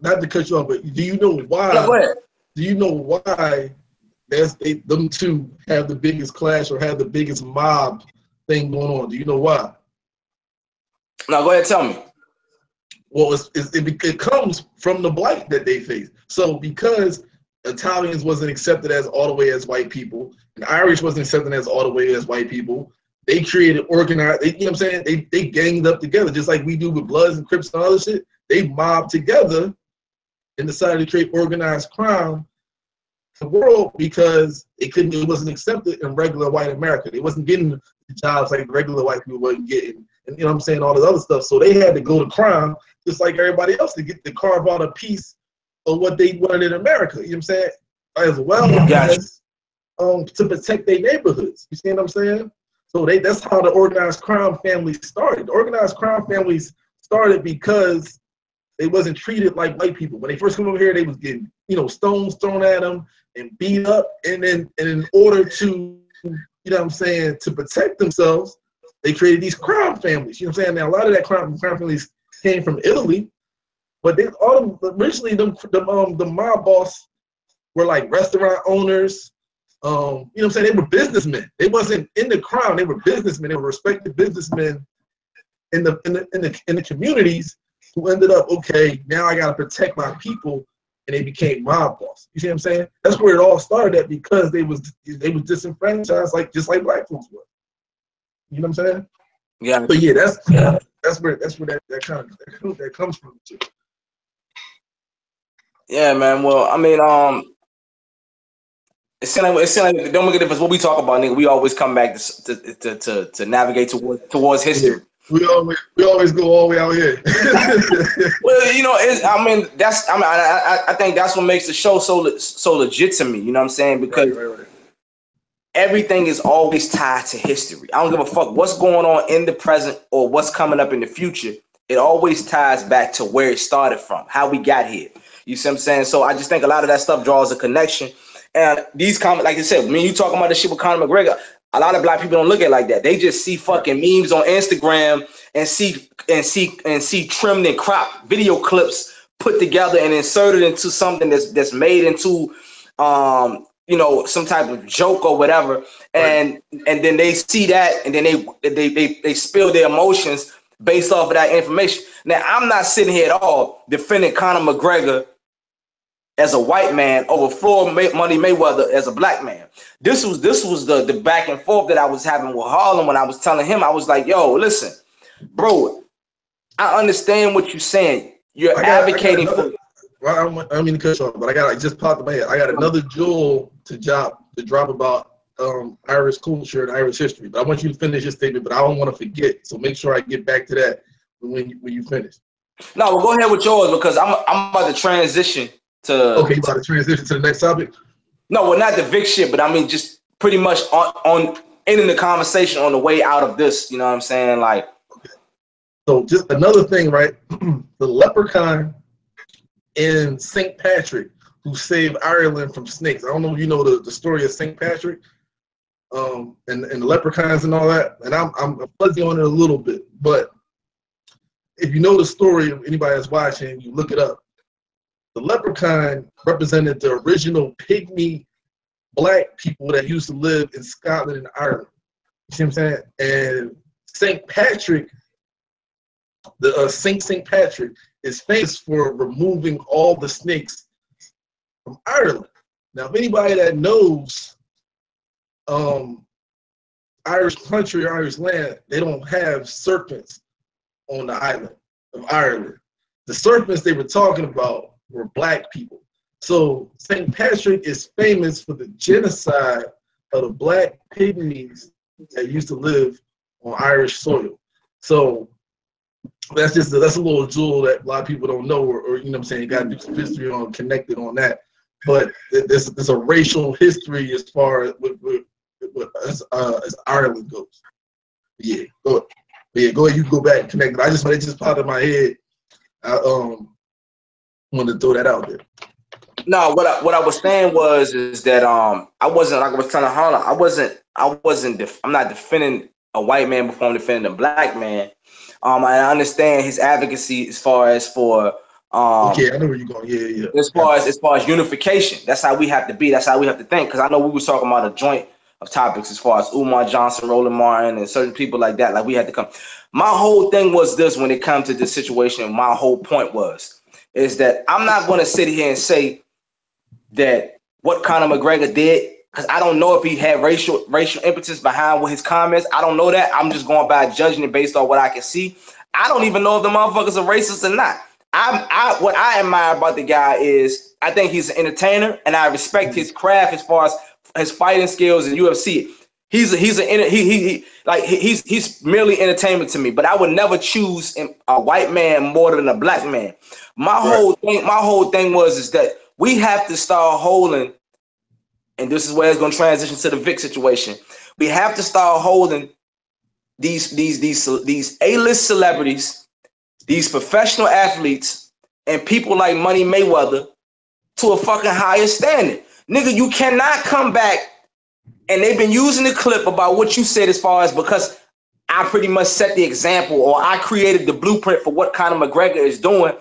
not to cut you off, but do you know why? No, go ahead. Do you know why them two have the biggest clash or have the biggest mob thing going on? Do you know why? No, go ahead, tell me. Well, it comes from the blight that they face. So because Italians wasn't accepted as all the way as white people, and Irish wasn't accepted as all the way as white people, they created organized, you know what I'm saying? They ganged up together, just like we do with Bloods and Crips and other shit. They mobbed together and decided to create organized crime in the world because it wasn't accepted in regular white America. They wasn't getting the jobs like regular white people wasn't getting, and you know what I'm saying, all this other stuff. So they had to go to crime just like everybody else to carve out a piece of what they wanted in America. You know what I'm saying? As well as to protect their neighborhoods. You see what I'm saying? So that's how the organized crime families started. The organized crime families started because they wasn't treated like white people. When they first came over here, they was getting, stones thrown at them and beat up. And in order to, to protect themselves, they created these crime families. You know what I'm saying? Now, a lot of that crime families came from Italy, but originally the mob boss were like restaurant owners. You know what I'm saying? They were businessmen. They wasn't in the crime. They were businessmen. They were respected businessmen in the communities who ended up, okay, now I got to protect my people, and they became mob boss. You see what I'm saying? That's where it all started at, because they was disenfranchised, just like black folks were. You know what I'm saying? Yeah. But yeah, that's where that comes from too. Yeah, man. Well, I mean, it seems like don't make a difference what we talk about, nigga. We always come back to navigate towards history. Yeah. We always go all the way out here. Well, I think that's what makes the show so legit to me. You know what I'm saying? Because right. Everything is always tied to history. I don't give a fuck what's going on in the present or what's coming up in the future. It always ties back to where it started from, how we got here. You see what I'm saying? So I just think a lot of that stuff draws a connection. And these comments, like I said, when you talking about the shit with Conor McGregor, a lot of black people don't look at it like that. They just see fucking memes on Instagram and see trimmed and cropped video clips put together and inserted into something that's made into some type of joke or whatever, and then they see that, and then they spill their emotions based off of that information. Now, I'm not sitting here at all defending Conor McGregor as a white man over Floyd Money Mayweather as a black man. This was the back and forth that I was having with Harlem when I was telling him, I was like, yo, listen, bro, I understand what you're saying. You're advocating for. Well, I don't mean to cut you off, but it just popped in my head. I got another jewel to drop about Irish culture and Irish history. But I want you to finish your statement, but I don't want to forget. So make sure I get back to that when you finish. No, well, go ahead with yours, because I'm about to transition to. Okay, you about to transition to the next topic? No, well, not the Vic shit, but I mean just pretty much on ending the conversation on the way out of this. You know what I'm saying? Like. Okay. So just another thing, right? The leprechaun in St. Patrick, who saved Ireland from snakes. I don't know if you know the story of St. Patrick, and the leprechauns and all that. And I'm fuzzy on it a little bit, but if you know the story, of anybody that's watching, you look it up. The leprechaun represented the original pygmy black people that used to live in Scotland and Ireland. You see what I'm saying? And St. Patrick, the St. Patrick, is famous for removing all the snakes from Ireland. Now, if anybody that knows Irish country or Irish land, they don't have serpents on the island of Ireland. The serpents they were talking about were black people. So St. Patrick is famous for the genocide of the black pygmies that used to live on Irish soil. So that's a little jewel that a lot of people don't know, or you know what I'm saying, you got to do some history on connected on that. But there's a racial history as far as Ireland goes. Yeah, go ahead. Yeah, go ahead. You can go back and connect. It just popped in my head. I wanted to throw that out there. No, what I was saying is that I wasn't, like I was telling Harlan, I'm not defending a white man before I'm defending a black man. I understand his advocacy as far as for okay, I know where you're going. Yeah. As far as unification, that's how we have to be. That's how we have to think. Because I know we was talking about a joint of topics as far as Umar Johnson, Roland Martin, and certain people like that. Like we had to come. My whole thing was this: when it comes to this situation, my whole point is that I'm not going to sit here and say that what Conor McGregor did, because I don't know if he had racial impetus behind what his comments. I don't know that. I'm just going by judging it based on what I can see. I don't even know if the motherfuckers are racist or not. What I admire about the guy is I think he's an entertainer, and I respect his craft as far as his fighting skills in UFC. He's merely entertainment to me, but I would never choose a white man more than a black man. My whole thing is that we have to start holding, and this is where it's going to transition to the Vic situation. We have to start holding these A-list celebrities, these professional athletes, and people like Money Mayweather to a fucking higher standard. Nigga, you cannot come back, and they've been using the clip about what you said as far as because I pretty much set the example, or I created the blueprint for what Conor McGregor is doing,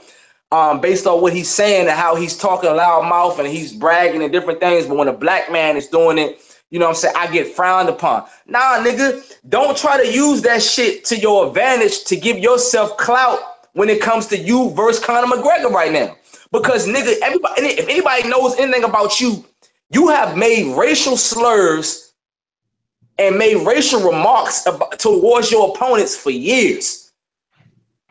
based on what he's saying and how he's talking loud mouth and he's bragging and different things. But when a black man is doing it, you know what I'm saying, I get frowned upon. Nah, nigga, don't try to use that shit to your advantage to give yourself clout when it comes to you versus Conor McGregor right now. Because, nigga, if anybody knows anything about you, you have made racial slurs and made racial remarks towards your opponents for years.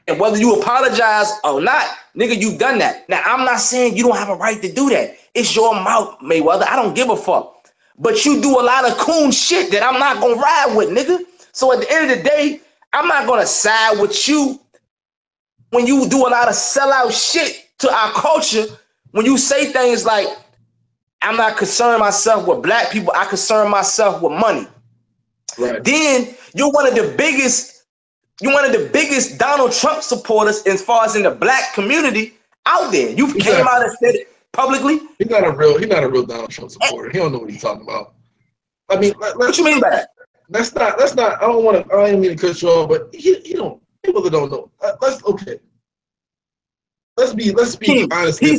And whether you apologize or not, nigga, you've done that. Now, I'm not saying you don't have a right to do that. It's your mouth, Mayweather. I don't give a fuck. But you do a lot of coon shit that I'm not going to ride with, nigga. So at the end of the day, I'm not going to side with you when you do a lot of sellout shit to our culture. When you say things like, I'm not concerned myself with black people, I concern myself with money. Right. Then you're one of the biggest Donald Trump supporters as far as in the black community out there. You came out and said it publicly. He's not a real Donald Trump supporter. He don't know what he's talking about. I mean, what you mean by that? That's not. I don't mean to cut you off, but he don't. People that don't know. Let's speak honestly.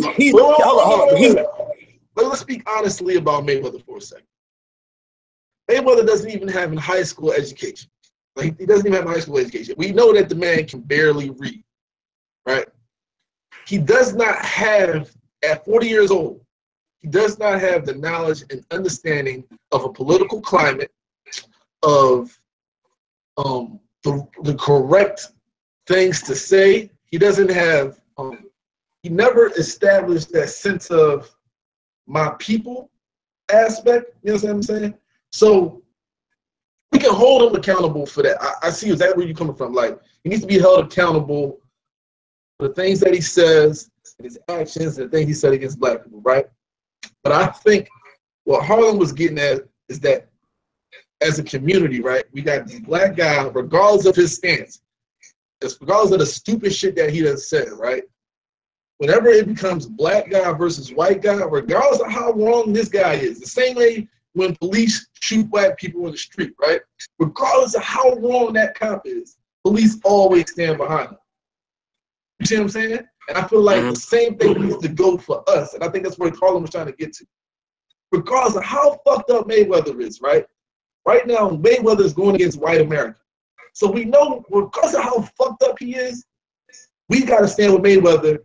Let's speak honestly about Mayweather for a second. Mayweather doesn't even have a high school education. Like, he doesn't even have a high school education. We know that the man can barely read, right? He does not have, at 40 years old, he does not have the knowledge and understanding of a political climate, of the correct things to say. He doesn't have, he never established that sense of my people aspect. You know what I'm saying? So we can hold him accountable for that. I see exactly where you're coming from. Like, he needs to be held accountable for the things that he says and his actions and the things he said against black people, right? But I think what Harlan was getting at is that as a community, right, we got this black guy, regardless of his stance, regardless of the stupid shit that he does said, right? Whenever it becomes black guy versus white guy, regardless of how wrong this guy is, the same way when police shoot black people in the street, right? Regardless of how wrong that cop is, police always stand behind him. You see what I'm saying? And I feel like the same thing needs to go for us. And I think that's what Harlan was trying to get to. Regardless of how fucked up Mayweather is, right? Right now, Mayweather is going against white America. So we know, regardless of how fucked up he is, we got to stand with Mayweather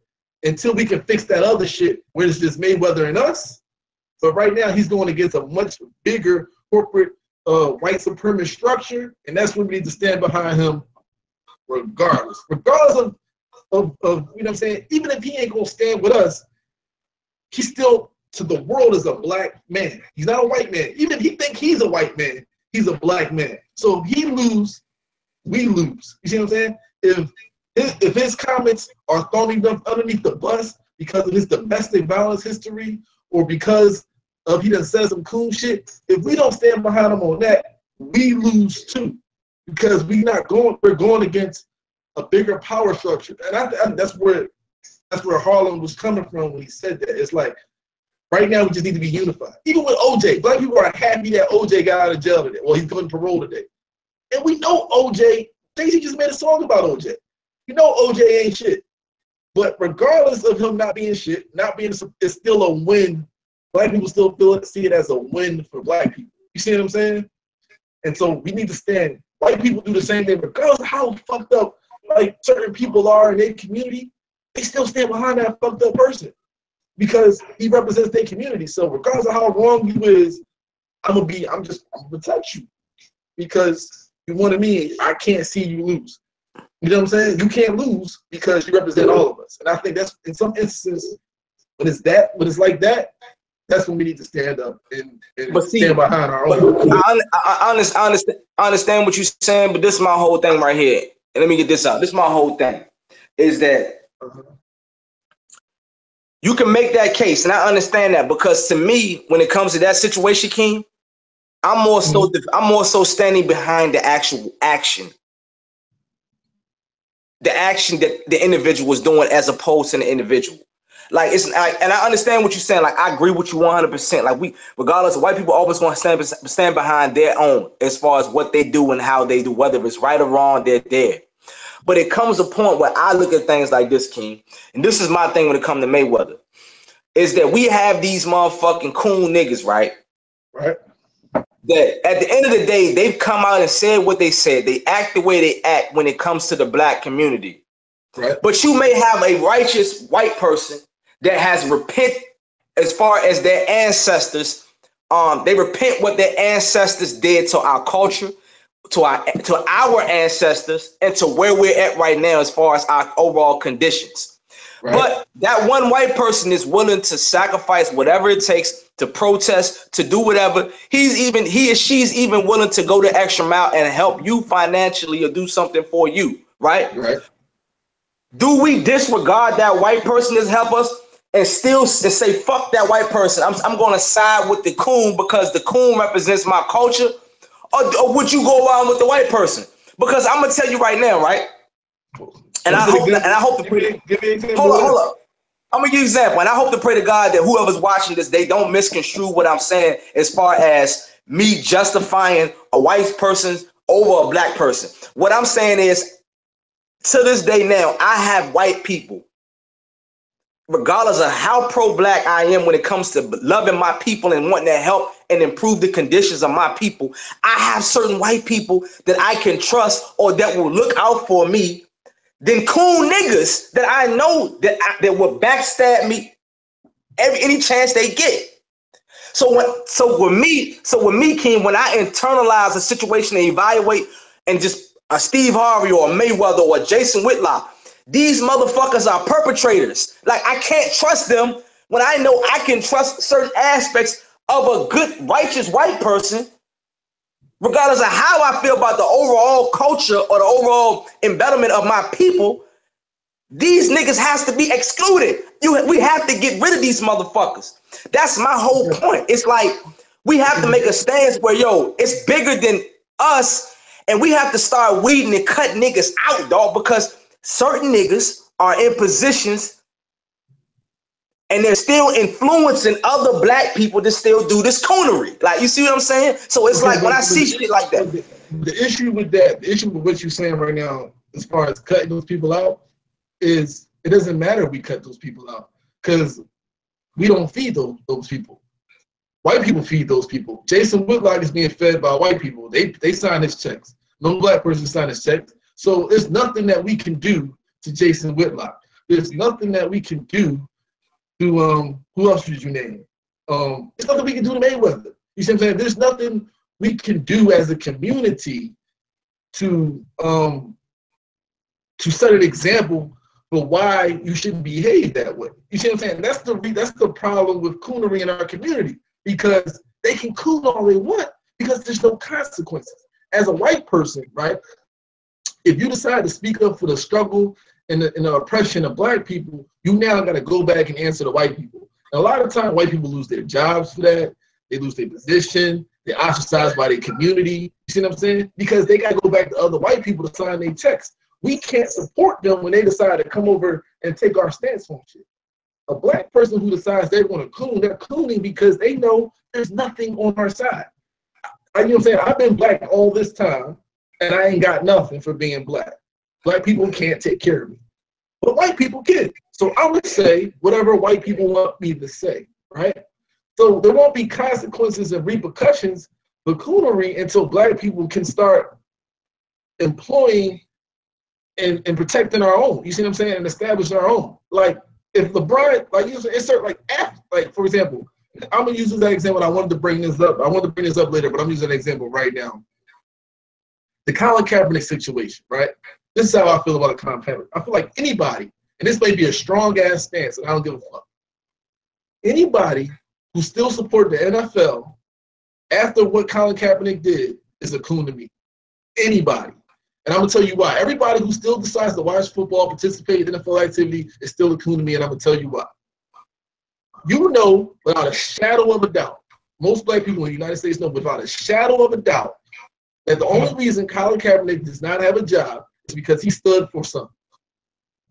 until we can fix that other shit where it's just Mayweather and us. But right now, he's going against a much bigger corporate white supremacist structure, and that's when we need to stand behind him regardless. Regardless of you know what I'm saying? Even if he ain't going to stand with us, he's still, to the world, is a black man. He's not a white man. Even if he think he's a white man, he's a black man. So if he lose, we lose. You see what I'm saying? if his comments are thrown underneath the bus because of his domestic violence history or because of he done said some cool shit, if we don't stand behind him on that, we lose too, because we're going against a bigger power structure, and that's where Harlem was coming from when he said that. It's like right now we just need to be unified. Even with OJ, black people are happy that OJ got out of jail today. Well, he's going to parole today, and we know OJ. Jay-Z just made a song about OJ. You know OJ ain't shit, but regardless of him not being shit, it's still a win. Black people still see it as a win for black people. You see what I'm saying? And so we need to stand. White people do the same thing, regardless of how fucked up like certain people are in their community. They still stand behind that fucked up person because he represents their community. So regardless of how wrong you is, I'm gonna protect you because you wanted me. I can't see you lose. You know what I'm saying? You can't lose because you represent all of us. And I think that's in some instances when it's like that, that's when we need to stand up and stand behind our own. I understand what you're saying, but this is my whole thing right here. And let me get this out. This is my whole thing. Is that you can make that case, and I understand that, because to me, when it comes to that situation, King, I'm more so standing behind the actual action. The action that the individual was doing as opposed to the individual. Like and I understand what you're saying. Like I agree with you 100%. Like regardless of white people, always want to stand behind their own as far as what they do and how they do, whether it's right or wrong, they're there. But it comes a point where I look at things like this, King, and this is my thing when it comes to Mayweather, is that we have these motherfucking cool niggas, right? Right. That at the end of the day, they've come out and said what they said. They act the way they act when it comes to the black community. Right. But you may have a righteous white person that has repent as far as their ancestors. They repent what their ancestors did to our culture, to our ancestors, and to where we're at right now as far as our overall conditions. Right. But that one white person is willing to sacrifice whatever it takes to protest, to do whatever. He or she's even willing to go the extra mile and help you financially or do something for you, right? Right. Do we disregard that white person that's help us and still say, fuck that white person? I'm going to side with the coon because the coon represents my culture. Or would you go along with the white person? Because I'm going to tell you right now, right? And I hope to pray. Hold up. I'm gonna give you an example, and I hope to pray to God that whoever's watching this, they don't misconstrue what I'm saying as far as me justifying a white person over a black person. What I'm saying is, to this day now, I have white people, regardless of how pro-black I am when it comes to loving my people and wanting to help and improve the conditions of my people, I have certain white people that I can trust or that will look out for me. Then cool niggas that I know that will backstab me any chance they get. So with me, King, when I internalize a situation and evaluate and just a Steve Harvey or a Mayweather or a Jason Whitlock, these motherfuckers are perpetrators. Like I can't trust them when I know I can trust certain aspects of a good, righteous white person. Regardless of how I feel about the overall culture or the overall embellishment of my people, these niggas has to be excluded. We have to get rid of these motherfuckers. That's my whole point. It's like we have to make a stance where, it's bigger than us, and we have to start weeding and cut niggas out, dog, because certain niggas are in positions and they're still influencing other black people to still do this coonery. Like, you see what I'm saying? So it's like when I see shit like that. The issue with what you're saying right now, as far as cutting those people out, is it doesn't matter if we cut those people out because we don't feed those people. White people feed those people. Jason Whitlock is being fed by white people. They sign his checks. No black person sign his checks. So there's nothing that we can do to Jason Whitlock. There's nothing that we can do to who else did you name? There's nothing we can do to Mayweather. You see what I'm saying? There's nothing we can do as a community to set an example for why you shouldn't behave that way. You see what I'm saying? That's the problem with coonery in our community, because they can coon all they want because there's no consequences. As a white person, right? if you decide to speak up for the struggle and the oppression of black people, you now got to go back and answer the white people. And a lot of times, white people lose their jobs for that. They lose their position. They're ostracized by their community. You see what I'm saying? Because they got to go back to other white people to sign their checks. We can't support them when they decide to come over and take our stance on shit. A black person who decides they want to coon, they're cooning because they know there's nothing on our side. You know what I'm saying? I've been black all this time, and I ain't got nothing for being black. Black people can't take care of me, but white people can. So I would say whatever white people want me to say, right? So there won't be consequences and repercussions for coonery until black people can start employing and protecting our own. You see what I'm saying? And establishing our own. Like if LeBron, like you insert like for example, I'm gonna use that example. I wanted to bring this up. I want to bring this up later, but I'm using an example right now. The Colin Kaepernick situation, right? This is how I feel about the Colin Kaepernick. I feel like anybody, and this may be a strong ass stance, and I don't give a fuck. Anybody who still supported the NFL after what Colin Kaepernick did is a coon to me. Anybody. And I'm going to tell you why. Everybody who still decides to watch football, participate in NFL activity is still a coon to me, and I'm going to tell you why. You know, without a shadow of a doubt, most black people in the United States know without a shadow of a doubt that the only reason Colin Kaepernick does not have a job is because he stood for something.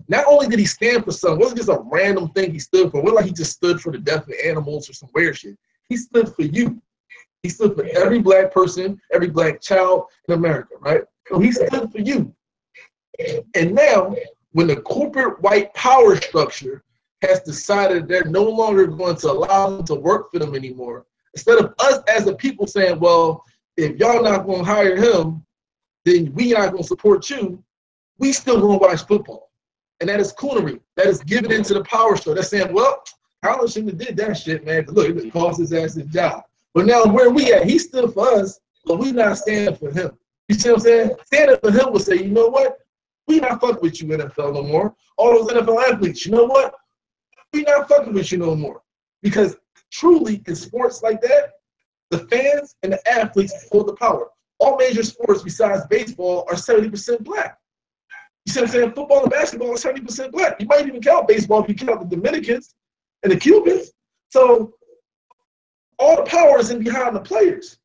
Not only did he stand for something, it wasn't just a random thing he stood for. It wasn't like he just stood for the death of animals or some weird shit. He stood for you. He stood for every black person, every black child in America, right? So he stood for you. And now, when the corporate white power structure has decided they're no longer going to allow them to work for them anymore, instead of us as the people saying, well, if y'all not going to hire him, then we not going to support you, we still going to watch football. And that is coonery. That is giving into the power structure. That's saying, well, Colin shouldn't have did that shit, man. Look, it cost his ass his job. But now where we at? He stood for us, but we not standing for him. You see what I'm saying? Standing for him will say, you know what? We not fucking with you, NFL, no more. All those NFL athletes, you know what? We not fucking with you no more. Because truly, in sports like that, the fans and the athletes hold the power. All major sports besides baseball are 70% black. You see what I'm saying? Football and basketball are 70% black. You might even count baseball if you count the Dominicans and the Cubans. So all the power is in behind the players.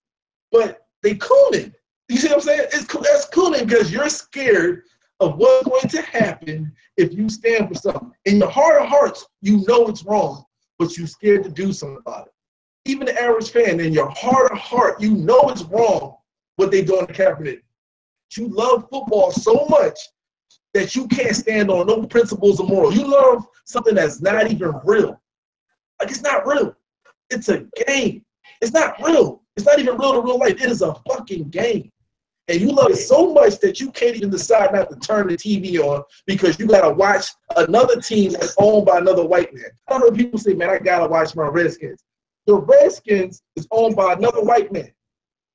But they cooning. You see what I'm saying? That's cooning because you're scared of what's going to happen if you stand for something. In your heart of hearts, you know it's wrong, but you're scared to do something about it. Even the average fan, in your heart of heart, you know it's wrong what they doing to Kaepernick. You love football so much that you can't stand on no principles or morals. You love something that's not even real. Like, it's not real. It's a game. It's not real. It's not even real to real life. It is a fucking game. And you love it so much that you can't even decide not to turn the TV on because you got to watch another team that's owned by another white man. I heard people say, man, I got to watch my Redskins. The Redskins is owned by another white man,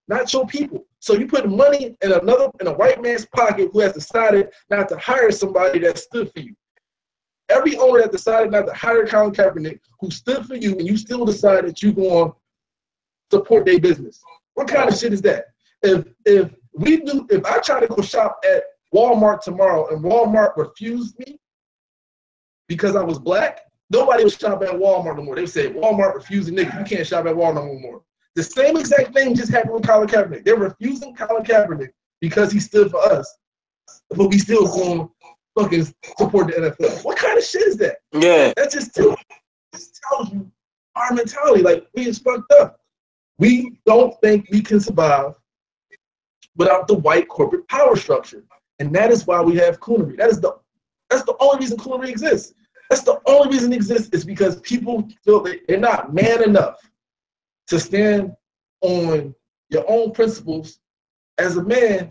not your people. So you put money in a white man's pocket who has decided not to hire somebody that stood for you. Every owner that decided not to hire Colin Kaepernick, who stood for you, and you still decide that you're going to support their business. What kind of shit is that? If I try to go shop at Walmart tomorrow and Walmart refused me because I was black, nobody would shop at Walmart no more. They would say, Walmart refusing niggas. You can't shop at Walmart no more. The same exact thing just happened with Colin Kaepernick. They're refusing Colin Kaepernick because he stood for us, but we still going to fucking support the NFL. What kind of shit is that? Yeah. That just tells you our mentality. Like, we is fucked up. We don't think we can survive without the white corporate power structure. And that is why we have coonery. That's the only reason coonery exists. That's the only reason it exists is because people feel that they're not man enough to stand on your own principles as a man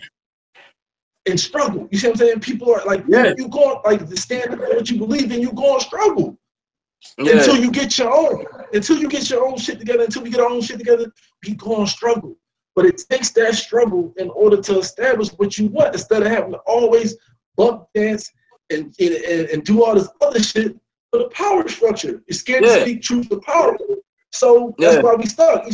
and struggle. You see what I'm saying? People are like, yeah, you going like to stand up for what you believe in, you go and struggle. Yeah. Until you get your own shit together, until we get our own shit together, we go and struggle. But it takes that struggle in order to establish what you want instead of having to always bump dance and do all this other shit for the power structure. You're scared to speak truth to power. So that's why we stuck.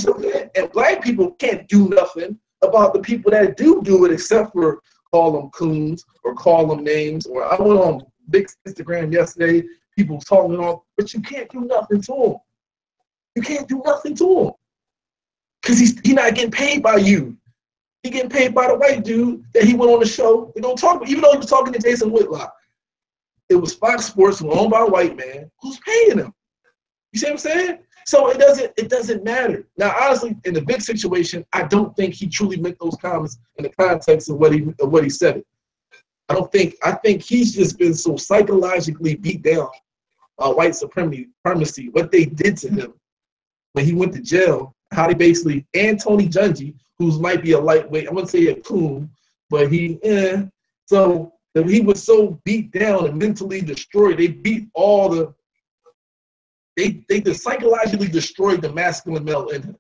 And black people can't do nothing about the people that do it except for call them coons or call them names. Or I went on Vic's Instagram yesterday, people talking on, but you can't do nothing to him. You can't do nothing to him. Because he's not getting paid by you. He getting paid by the white dude that he went on the show. They don't talk, even though he was talking to Jason Whitlock. It was Fox Sports, owned by a white man, who's paying him. You see what I'm saying? So it doesn't matter. Now, honestly, in the big situation, I don't think he truly meant those comments in the context of what he said it. I think he's just been so psychologically beat down by white supremacy, what they did to him when he went to jail, how they basically, and Tony Dungy, who might be a lightweight, I wouldn't say a coon, but so that he was so beat down and mentally destroyed. They beat all they just psychologically destroyed the masculine male in him.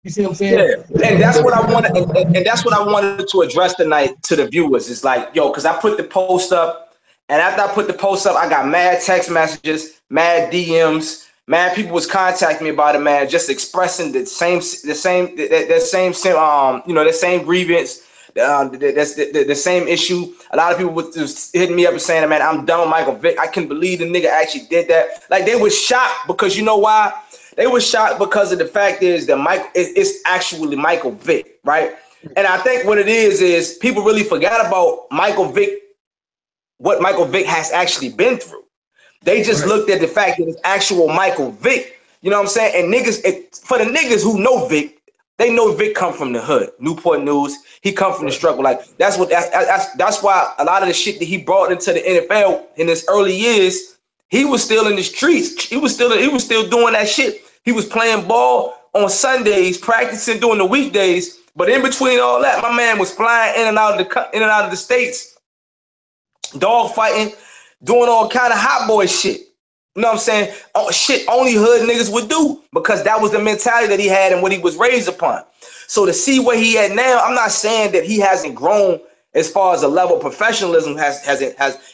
You see what I'm saying? Yeah, and that's what I wanted, and that's what I wanted to address tonight to the viewers. It's like, yo, because I put the post up, and after I put the post up, I got mad text messages, mad DMs, mad people was contacting me about it, man, just expressing the same grievance. That's the same issue. A lot of people was hitting me up and saying, man, I'm done with Michael Vick. I can't believe the nigga actually did that. Like, they were shocked because you know why? They were shocked because of the fact is that it's actually Michael Vick, right? And I think what it is people really forgot about Michael Vick, what Michael Vick has actually been through. They just looked at the fact that it's actual Michael Vick. You know what I'm saying? And for the niggas who know Vick, they know Vic come from the hood, Newport News. He come from the struggle. Like that's why a lot of the shit that he brought into the NFL in his early years, he was still in the streets. He was still doing that shit. He was playing ball on Sundays, practicing during the weekdays. But in between all that, my man was flying in and out of the states, dog fighting, doing all kind of hot boy shit. You know what I'm saying? Oh, shit only hood niggas would do because that was the mentality that he had and what he was raised upon. So to see where he at now, I'm not saying that he hasn't grown as far as the level of professionalism has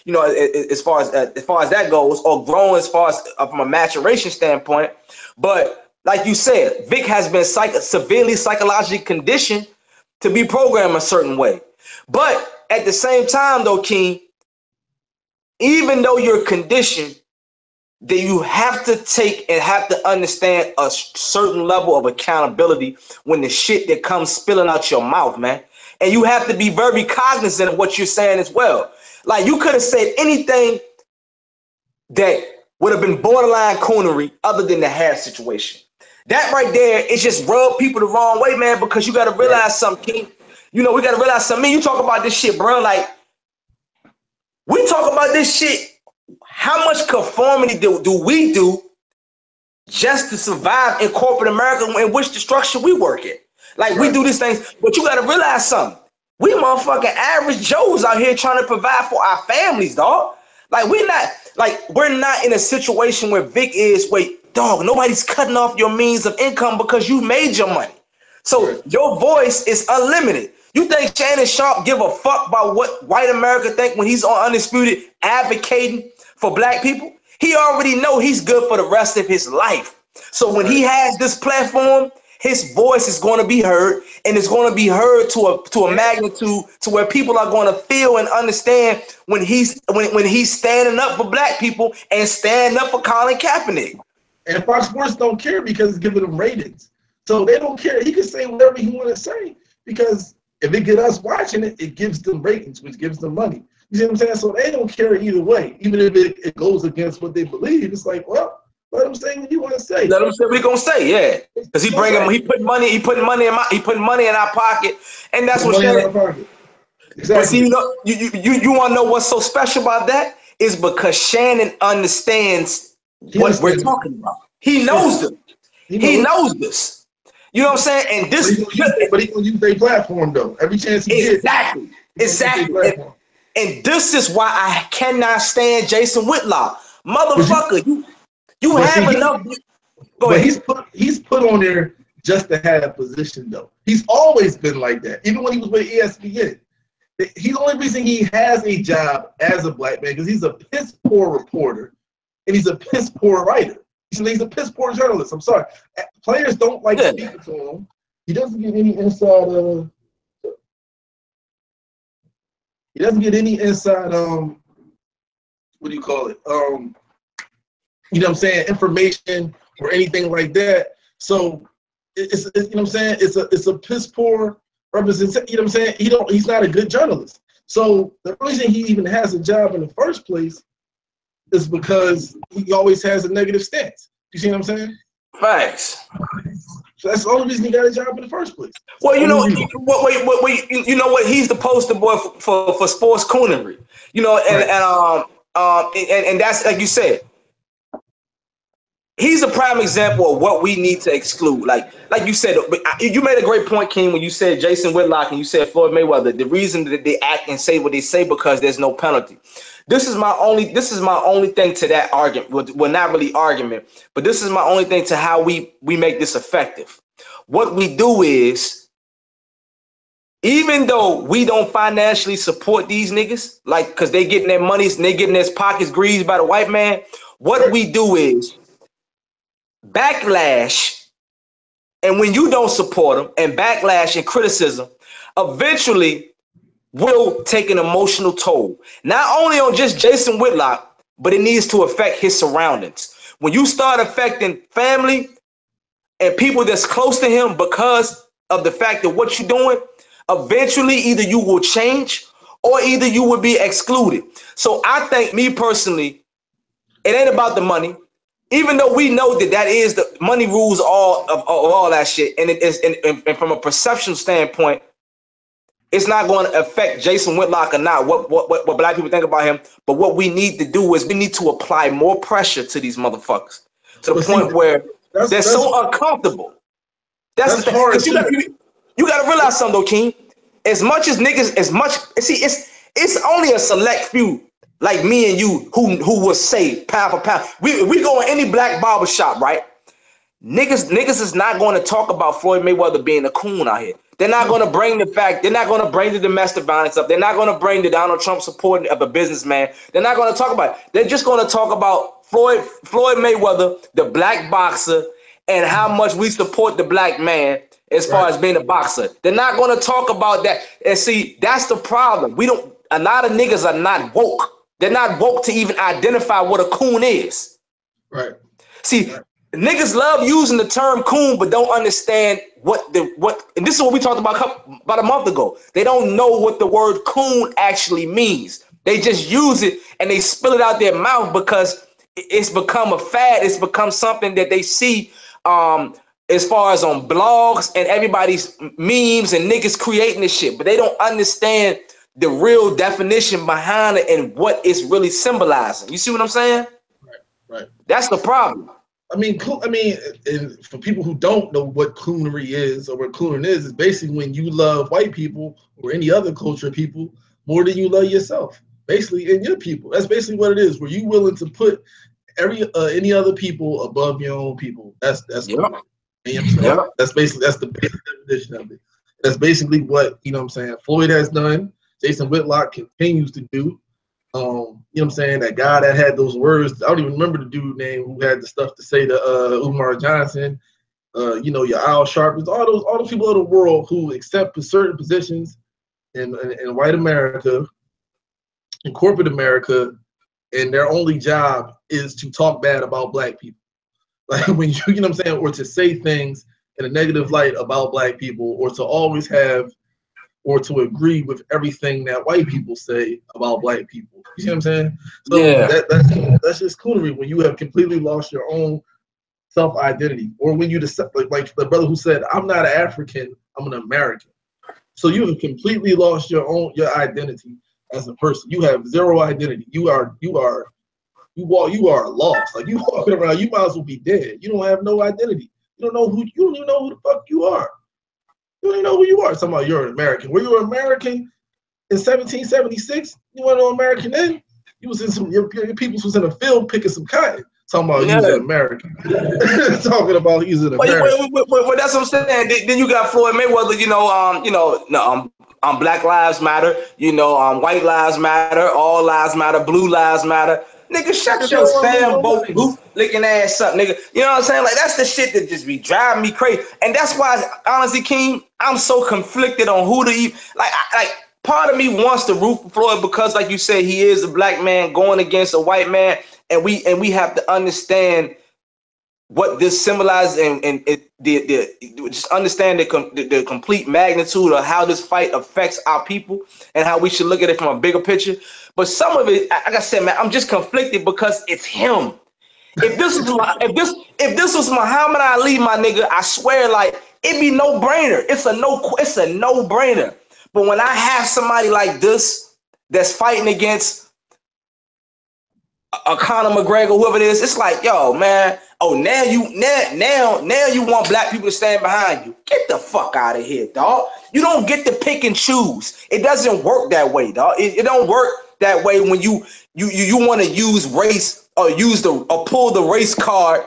you know, as far as that goes, or grown as far as from a maturation standpoint. But like you said, Vic has been severely psychologically conditioned to be programmed a certain way. But at the same time, though, King, even though you're conditioned, that you have to take and have to understand a certain level of accountability when the shit that comes spilling out your mouth, man. And you have to be very cognizant of what you're saying as well. Like, you could have said anything that would have been borderline coonery other than the hair situation. That right there, it just rubbed people the wrong way, man, because you got to realize something, King. You know, we got to realize something. You talk about this shit, bro. Like, we talk about this shit. How much conformity do we do just to survive in corporate America, in which the structure we work in? Like, we do these things, but you got to realize something. We motherfucking average Joes out here trying to provide for our families, dog. Like, we're not in a situation where Vic is, wait, dog, nobody's cutting off your means of income because you made your money. So your voice is unlimited. You think Shannon Sharp give a fuck about what white America think when he's on Undisputed advocating for black people? He already know he's good for the rest of his life. So when he has this platform, his voice is going to be heard, and it's going to be heard to a magnitude to where people are going to feel and understand when he's standing up for black people and standing up for Colin Kaepernick. And Fox Sports don't care because it's giving them ratings. So they don't care. He can say whatever he want to say because if it get us watching it, it gives them ratings, which gives them money. You see what I'm saying? So they don't care either way. Even if it goes against what they believe, it's like, well, let him say what he want to say. Let him say what he gonna say, yeah. Because he putting money in our pocket, and that's what Shannon. Exactly. But see, you want to know what's so special about that? Is because Shannon understands what we're talking about. He knows them. He knows this. You know what I'm saying? And this, but he gonna use their platform though. Every chance he gets. Exactly. And this is why I cannot stand Jason Whitlock, motherfucker. You have enough. Go ahead. He's put on there just to have a position though. He's always been like that. Even when he was with ESPN, he's the only reason he has a job as a black man because he's a piss poor reporter and he's a piss poor writer. He's a piss poor journalist. I'm sorry. Players don't like speaking to him. He doesn't give any inside. He doesn't get any inside. What do you call it? You know what I'm saying? Information or anything like that. So it's you know what I'm saying? It's a piss poor representation. You know what I'm saying? He's not a good journalist. So the reason he even has a job in the first place is because he always has a negative stance. You see what I'm saying? Facts. So that's the only reason he got a job in the first place. Well, you know what? He's the poster boy for sports coonery. You know, and that's like you said. He's a prime example of what we need to exclude. Like you said, you made a great point, King, when you said Jason Whitlock and you said Floyd Mayweather. The reason that they act and say what they say because there's no penalty. This is my only thing to that argument. Well, not really argument, but this is my only thing to how we make this effective. What we do is, even though we don't financially support these niggas, like, because they getting their monies and they getting their pockets greased by the white man, what we do is backlash. And when you don't support them, and backlash and criticism eventually will take an emotional toll, not only on just Jason Whitlock, but it needs to affect his surroundings. When you start affecting family and people that's close to him because of the fact that what you're doing, eventually either you will change or either you will be excluded. So I think, me personally, it ain't about the money. Even though we know that is the money rules all of all that shit, and it is, and from a perception standpoint, it's not going to affect Jason Whitlock or not. What black people think about him, but what we need to do is we need to apply more pressure to these motherfuckers to the point where they're so uncomfortable. That's the thing. Hard. You got to realize something though, King. As much as niggas, it's only a select few like me and you who will say pound for pound. We go in any black barbershop, right? Niggas is not going to talk about Floyd Mayweather being a coon out here. They're not going to bring the fact. They're not going to bring the domestic violence up. They're not going to bring the Donald Trump support of a businessman. They're not going to talk about it. They're just going to talk about Floyd Mayweather, the black boxer, and how much we support the black man as far as being a boxer. They're not going to talk about that. And see, that's the problem. A lot of niggas are not woke. They're not woke to even identify what a coon is. Right. See, niggas love using the term coon, but don't understand what. And this is what we talked about a month ago. They don't know what the word coon actually means. They just use it and they spill it out their mouth because it's become a fad. It's become something that they see as far as on blogs and everybody's memes and niggas creating this shit, but they don't understand the real definition behind it and what it's really symbolizing. You see what I'm saying? Right. That's the problem. I mean, and for people who don't know what coonery is or what cooning is basically when you love white people or any other culture people more than you love yourself. Basically, in your people. That's basically what it is. Were you willing to put any other people above your own people? That's yep. Yep. That's the basic definition of it. That's basically what, you know what I'm saying, Floyd has done. Jason Whitlock continues to do. You know what I'm saying? That guy that had those words, I don't even remember the dude name who had the stuff to say to Umar Johnson, you know, your Al Sharptons, all those people of the world who accept certain positions in white America, in corporate America, and their only job is to talk bad about black people. Like when you know what I'm saying, or to say things in a negative light about black people, or to always have or to agree with everything that white people say about black people. You see what I'm saying? So yeah. That's just coonery when you have completely lost your own self-identity. Or when you decide, like the brother who said, I'm not an African, I'm an American. So you have completely lost your identity as a person. You have zero identity. You are lost. Like you walking around, you might as well be dead. You don't have no identity. You don't even know who the fuck you are. You don't even know who you are. Talking about you're an American. Were you an American in 1776? You weren't an American then? You was in your peoples was in a field picking some cotton. Talking about he's an American. Talking about he's an American. Well, that's what I'm saying. Then you got Floyd Mayweather. Black Lives Matter. White Lives Matter. All lives matter. Blue lives matter. Nigga, shut your Sam boat boot licking ass up, nigga. You know what I'm saying? Like, that's the shit that just be driving me crazy. And that's why, honestly, King, I'm so conflicted on who to eat. Like, Part of me wants to root for Floyd because, like you said, he is a black man going against a white man, and we have to understand what this symbolizes and just understand the complete magnitude of how this fight affects our people and how we should look at it from a bigger picture. But some of it, like I said, man, I'm just conflicted because it's him. If this was Muhammad Ali, my nigga, I swear, like, it'd be no brainer. It's a no brainer. But when I have somebody like this that's fighting against a Conor McGregor, whoever it is, it's like, yo, man, oh, now you want black people to stand behind you. Get the fuck out of here, dog. You don't get to pick and choose. It doesn't work that way, dog. It don't work that way when you want to use race or pull the race card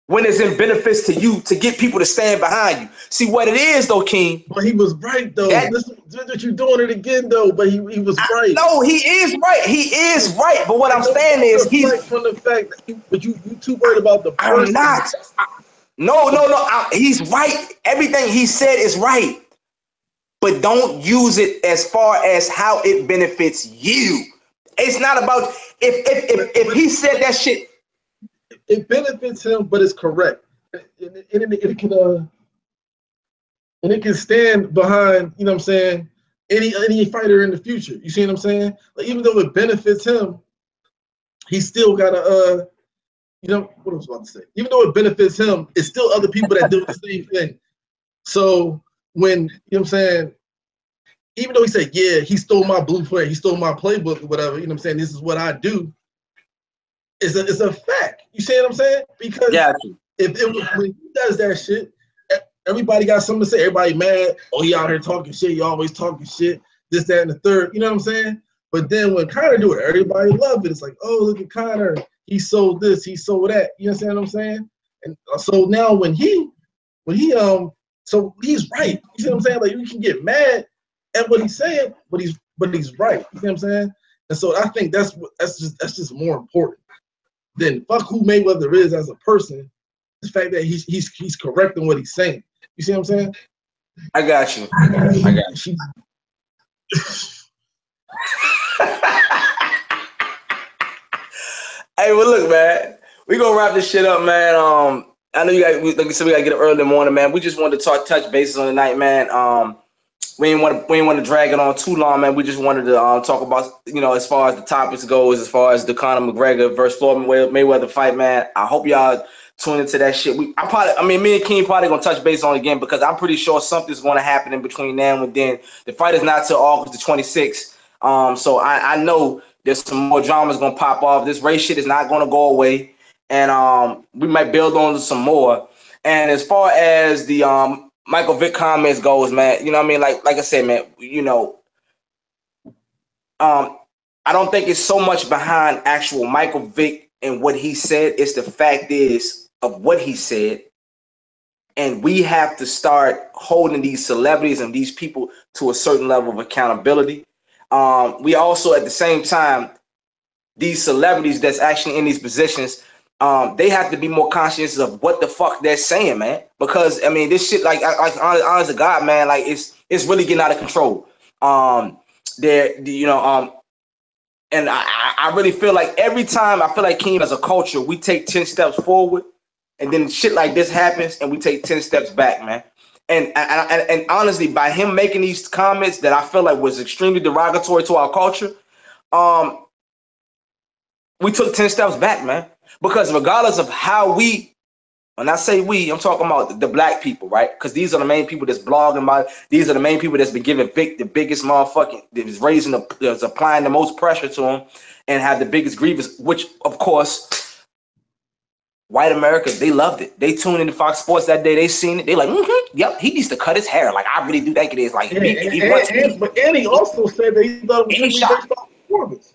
when it's in benefits to you to get people to stand behind you. See what it is, though, King. But he was right, though. Listen, you're doing it again, though. But he was right. No, he is right. He is right. But what I'm saying is, he's right from the fact that but you too worried about the person. I'm not. No. He's right. Everything he said is right. But don't use it as far as how it benefits you. It's not about if he said that shit. It benefits him, but it's correct. And it can stand behind, you know what I'm saying, any fighter in the future. You see what I'm saying? Like, even though it benefits him, he still gotta you know what I was about to say. Even though it benefits him, it's still other people that do the same thing. So when, you know what I'm saying, even though he said, yeah, he stole my blueprint, he stole my playbook or whatever, you know what I'm saying, this is what I do, it's a fact. You see what I'm saying? Because when he does that shit, everybody got something to say. Everybody mad. Oh, he out here talking shit. You always talking shit. This, that, and the third. You know what I'm saying? But then when Conor do it, everybody love it. It's like, oh, look at Conor. He sold this. He sold that. You understand what I'm saying? And so now when so he's right. You see what I'm saying? Like, you can get mad at what he's saying, but he's right. You see what I'm saying? And so I think that's just more important than fuck who Mayweather is as a person. The fact that he's correct in what he's saying. You see what I'm saying? I got you. Hey, well, look, man, we gonna wrap this shit up, man. I know you guys, like you said, we gotta get up early in the morning, man. We just wanted to touch bases on the night, man. We didn't want to drag it on too long, man. We just wanted to talk about, you know, as far as the topics goes, as far as the Conor McGregor versus Floyd Mayweather fight, man. I hope y'all tune into that shit. Me and King probably gonna touch base on it again because I'm pretty sure something's gonna happen in between now and then. The fight is not till August the 26th. So I know there's some more dramas gonna pop off. This race shit is not gonna go away, and we might build on some more. And as far as the Michael Vick comments goes, man, you know what I mean? Like I said, man, you know, I don't think it's so much behind actual Michael Vick and what he said. It's the fact is of what he said. And we have to start holding these celebrities and these people to a certain level of accountability. We also, at the same time, these celebrities that's actually in these positions, they have to be more conscious of what the fuck they're saying, man. Because I mean, this shit, like honest to God, man, like it's really getting out of control. And I really feel like every time I feel like King, as a culture, we take 10 steps forward, and then shit like this happens, and we take 10 steps back, man. And honestly, by him making these comments that I feel like was extremely derogatory to our culture, we took 10 steps back, man. Because regardless of how when I say we, I'm talking about the black people, right? Because these are the main people that's blogging about it. These are the main people that's been giving Vic the biggest motherfucking, that is that's applying the most pressure to him and have the biggest grievance, which, of course, white America, they loved it. They tuned into Fox Sports that day. They seen it. They like, yep, he needs to cut his hair. Like, I really do think it is. Like, and he also said that he thought it was based on performance.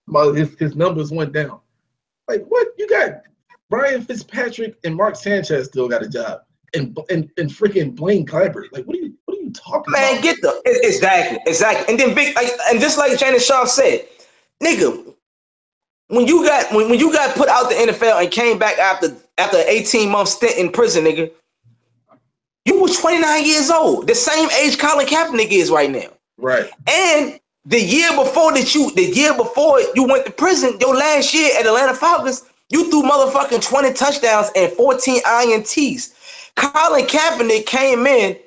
But his numbers went down. Like, what? You got Brian Fitzpatrick and Mark Sanchez still got a job, and freaking Blaine Clapper. Like, what are you talking about? Man, get the exactly. And then Vic, and just like Janice Shaw said, nigga, when you got put out the NFL and came back after an 18-month stint in prison, nigga, You were 29 years old, the same age Colin Kaepernick is right now. Right. And the year before you went to prison, your last year at Atlanta Falcons, you threw motherfucking 20 touchdowns and 14 INTs. Colin Kaepernick came in,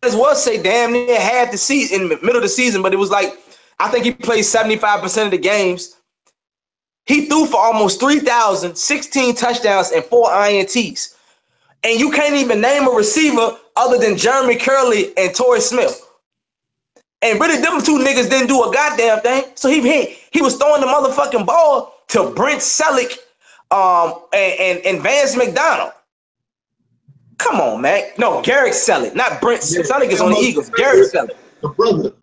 as well say damn near half the season, in the middle of the season, but it was like, I think he played 75% of the games. He threw for almost 3,000, 16 touchdowns and 4 INTs. And you can't even name a receiver other than Jeremy Curley and Torrey Smith. And really, them two niggas didn't do a goddamn thing. So he was throwing the motherfucking ball to Brent Selleck and Vance McDonald. Come on, man. No, Garrett Selleck, not Brent. Selleck is on the Eagles. Garrett Selleck. The brother.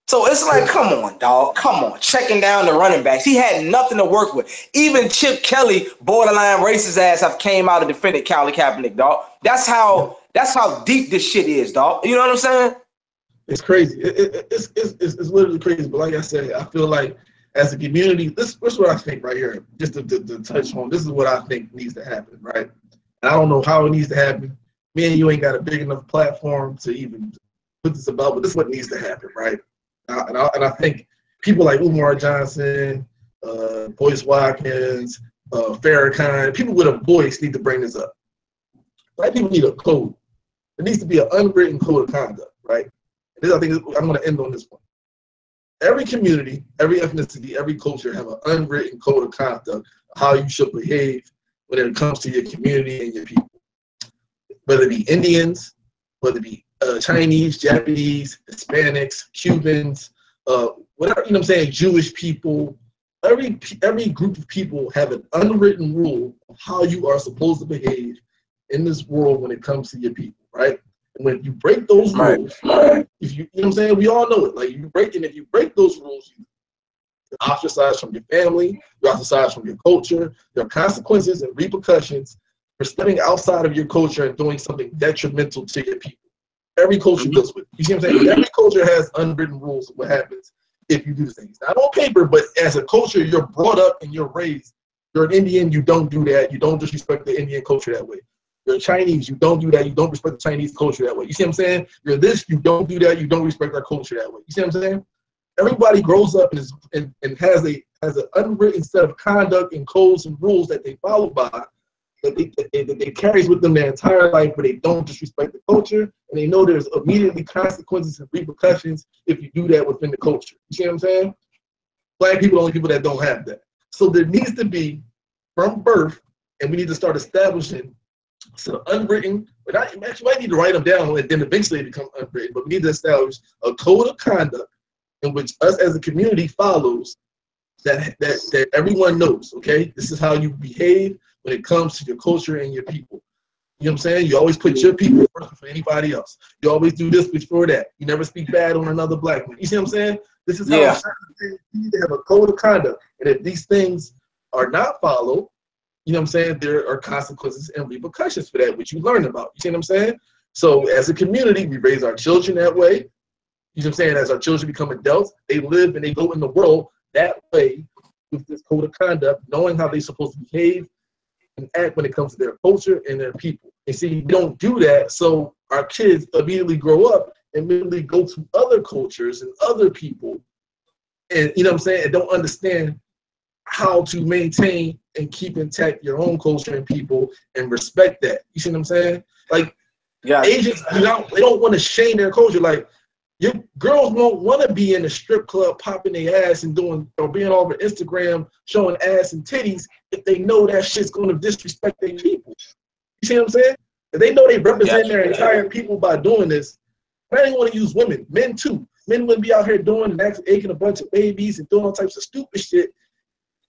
So it's like, come on, dog. Come on. Checking down the running backs. He had nothing to work with. Even Chip Kelly, borderline racist ass, have came out and defended Colin Kaepernick, dog. That's how deep this shit is, dog. You know what I'm saying? It's crazy. It's literally crazy. But like I said, I feel like as a community, this is what I think right here. Just to touch on, this is what I think needs to happen, right? And I don't know how it needs to happen. Me and you ain't got a big enough platform to even put this about, but this is what needs to happen, right? And I think people like Umar Johnson, Boyce Watkins, Farrakhan, people with a voice need to bring this up. Black people need a code. There needs to be an unwritten code of conduct, right? And this, I think I'm going to end on this one. Every community, every ethnicity, every culture have an unwritten code of conduct of how you should behave when it comes to your community and your people. Whether it be Indians, whether it be Chinese, Japanese, Hispanics, Cubans, whatever, you know what I'm saying, Jewish people, every group of people have an unwritten rule of how you are supposed to behave in this world when it comes to your people, right? And when you break those rules, if you know what I'm saying, we all know it. Like if you break those rules, you're ostracized from your family, you're ostracized from your culture. There are consequences and repercussions for stepping outside of your culture and doing something detrimental to your people. Every culture does it. You see what I'm saying? Every culture has unwritten rules of what happens if you do things. Not on paper, but as a culture, you're brought up and you're raised. You're an Indian, you don't do that. You don't disrespect the Indian culture that way. You're Chinese, you don't do that. You don't respect the Chinese culture that way. You see what I'm saying? You're this, you don't do that. You don't respect our culture that way. You see what I'm saying? Everybody grows up and has an unwritten set of conduct and codes and rules that they follow by, that they carries with them their entire life, but they don't disrespect the culture, and they know there's immediately consequences and repercussions if you do that within the culture. You see what I'm saying? Black people are the only people that don't have that. So there needs to be, from birth, and we need to start establishing some unwritten, but you might need to write them down and then eventually become unwritten, but we need to establish a code of conduct in which us as a community follows that everyone knows, okay? This is how you behave when it comes to your culture and your people. You know what I'm saying? You always put your people first before anybody else. You always do this before that. You never speak bad on another black man. You see what I'm saying? This is how you need to have a code of conduct. And if these things are not followed, you know what I'm saying, there are consequences and repercussions for that, which you learn about. You see what I'm saying? So as a community, we raise our children that way. You know what I'm saying? As our children become adults, they live and they go in the world that way with this code of conduct, knowing how they're supposed to behave and act when it comes to their culture and their people. And see, we don't do that, so our kids immediately grow up and immediately go to other cultures and other people, and you know what I'm saying, and don't understand how to maintain and keep intact your own culture and people and respect that. You see what I'm saying? Like, Asians, they don't want to shame their culture. Like, your girls won't want to be in a strip club popping their ass and doing or being all over Instagram showing ass and titties if they know that shit's going to disrespect their people. You see what I'm saying? If they know they represent their entire people by doing this, they don't want to use women. Men too. Men wouldn't be out here doing and aching a bunch of babies and doing all types of stupid shit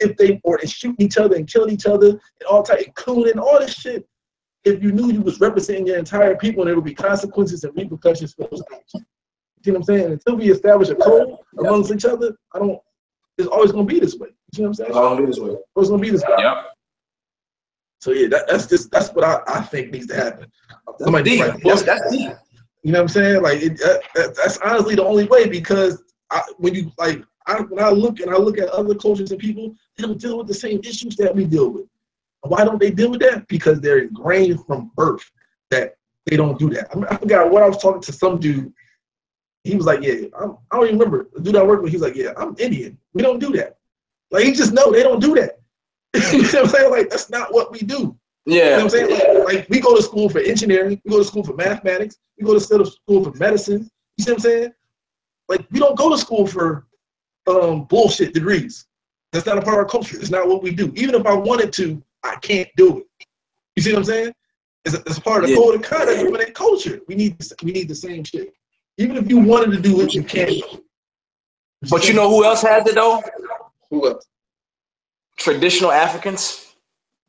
if they and shooting each other and killing each other and all type including all this shit. If you knew you was representing your entire people and there would be consequences and repercussions for those things. You see what I'm saying? Until we establish a code amongst each other, it's always gonna be this way. You see what I'm saying? It's always gonna be this way. Always gonna be this way. Yep. So yeah, that's what I think needs to happen. That's deep. That's deep. You know what I'm saying? Like that's honestly the only way, because when I look at other cultures and people, they don't deal with the same issues that we deal with. Why don't they deal with that? Because they're ingrained from birth that they don't do that. I forgot what I was talking to some dude. He was like, yeah, I don't even remember. The dude I work with, he's like, yeah, I'm Indian. We don't do that. Like, he just know they don't do that. You know what I'm saying? Like, that's not what we do. Yeah. You know what I'm saying? Like, we go to school for engineering. We go to school for mathematics. We go to school for medicine. You see what I'm saying? Like, we don't go to school for bullshit degrees. That's not a part of our culture. It's not what we do. Even if I wanted to, I can't do it. You see what I'm saying? It's a part of the code of conduct of human culture. We need the same shit. Even if you wanted to do it, you can't. But you know who else has it though? Who else? Traditional Africans.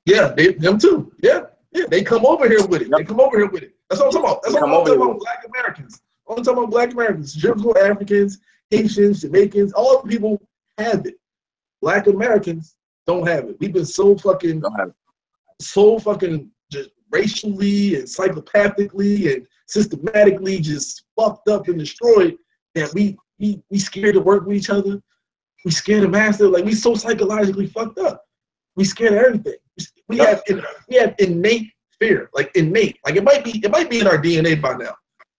Yeah, them too. Yeah, they come over here with it. Yep. They come over here with it. That's what I'm talking about. That's what I'm talking about. Black Americans. I'm talking about Black Americans. Typical Africans, Haitians, Jamaicans. All the people have it. Black Americans don't have it. We've been so fucking just racially and psychopathically and systematically just fucked up and destroyed that we scared to work with each other. We scared of master. Like, we so psychologically fucked up. We scared of everything. We have innate fear. Like, innate. Like, it might be in our DNA by now.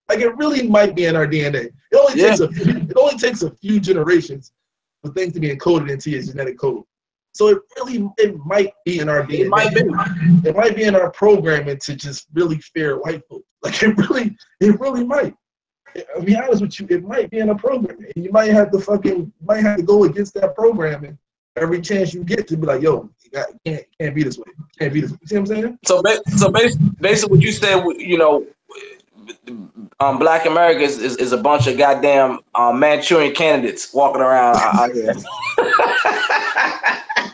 Like, it really might be in our DNA. It only takes a few generations for things to be encoded into your genetic code. So it might be in our DNA. It might be in our programming to just really fear white folks. Like, it really might. I'll be honest with you, it might be in a programming. And you might have to go against that programming every chance you get to be like, yo, can't be this way. Can't be this way. You see what I'm saying? So basically what you said, you know, Black America is a bunch of goddamn Manchurian candidates walking around out here.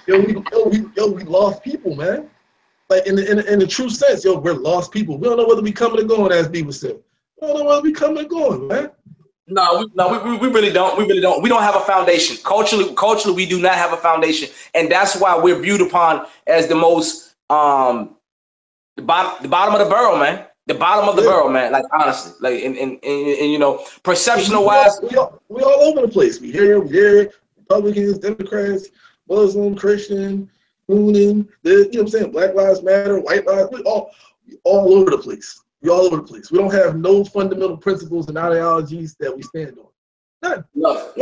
we lost people, man. Like, in the true sense, we're lost people. We don't know whether we coming or going, as people said. We don't know whether we coming or going, man. No, we really don't. We really don't. We don't have a foundation. Culturally, we do not have a foundation, and that's why we're viewed upon as the most the bottom of the barrel, man. The bottom of the barrel, man. Like, honestly, like, and you know, perceptional wise, we all over the place. We here, Republicans, Democrats, Muslim, Christian, Moonin, you know what I'm saying? Black Lives Matter, White Lives. We all over the place. We all over the place. We don't have no fundamental principles and ideologies that we stand on. None. No.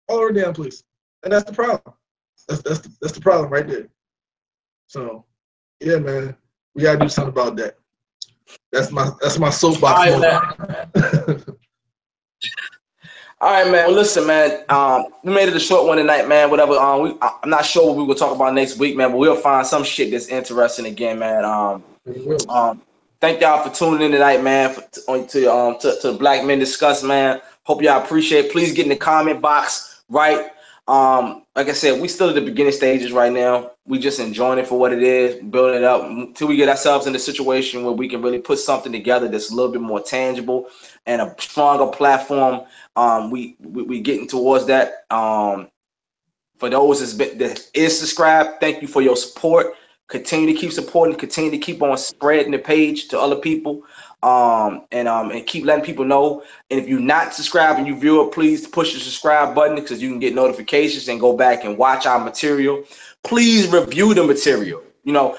All over the damn place. And that's the problem. That's the problem right there. So, yeah, man, we gotta do something about that. That's my soapbox. All right, man. Well, listen, man. We made it a short one tonight, man. Whatever. I'm not sure what we will talk about next week, man. But we'll find some shit that's interesting again, man. Thank y'all for tuning in tonight, man. To Black Men Discuss, man. Hope y'all appreciate it. Please get in the comment box, right? Like I said, we still at the beginning stages right now. We just enjoying it for what it is, building it up until we get ourselves in a situation where we can really put something together that's a little bit more tangible and a stronger platform. We getting towards that. For those that is subscribed, thank you for your support. Continue to keep supporting. Continue to keep on spreading the page to other people. And keep letting people know. And if you're not subscribed and you view it, please push the subscribe button because you can get notifications and go back and watch our material. Please review the material. You know,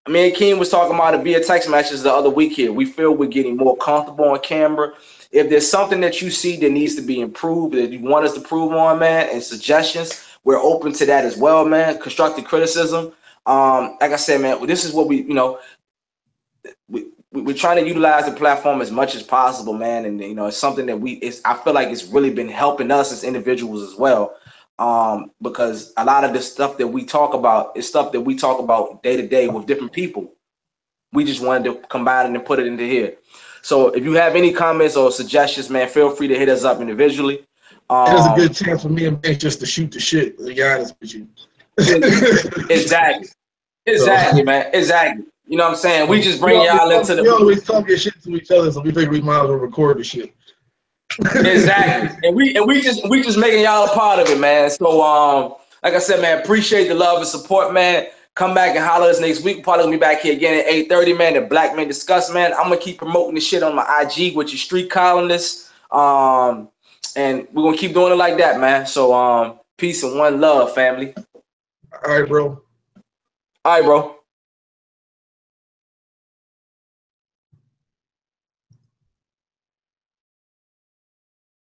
me and Keem was talking about it via text messages the other week here. We feel we're getting more comfortable on camera. If there's something that you see that needs to be improved, that you want us to prove on, man, and suggestions, we're open to that as well, man. Constructive criticism. Like I said, man, this is what we're trying to utilize the platform as much as possible, man. And, you know, it's something that I feel like it's really been helping us as individuals as well. Because a lot of the stuff that we talk about is stuff that we talk about day to day with different people. We just wanted to combine it and put it into here. So if you have any comments or suggestions, man, feel free to hit us up individually. There's a good chance for me and Ben just to shoot the shit, to be honest with you. Exactly, man. Exactly. You know what I'm saying? We just bring y'all into the. We always talk your shit to each other, so we figure we might as well record the shit. Exactly, and we just making y'all a part of it, man. So like I said, man, appreciate the love and support, man. Come back and holler us next week. Probably gonna be back here again at 8:30, man. The Black Men Discuss, man. I'm gonna keep promoting this shit on my IG with your street columnists. And we're gonna keep doing it like that, man. So peace and one love, family. All right, bro. All right, bro.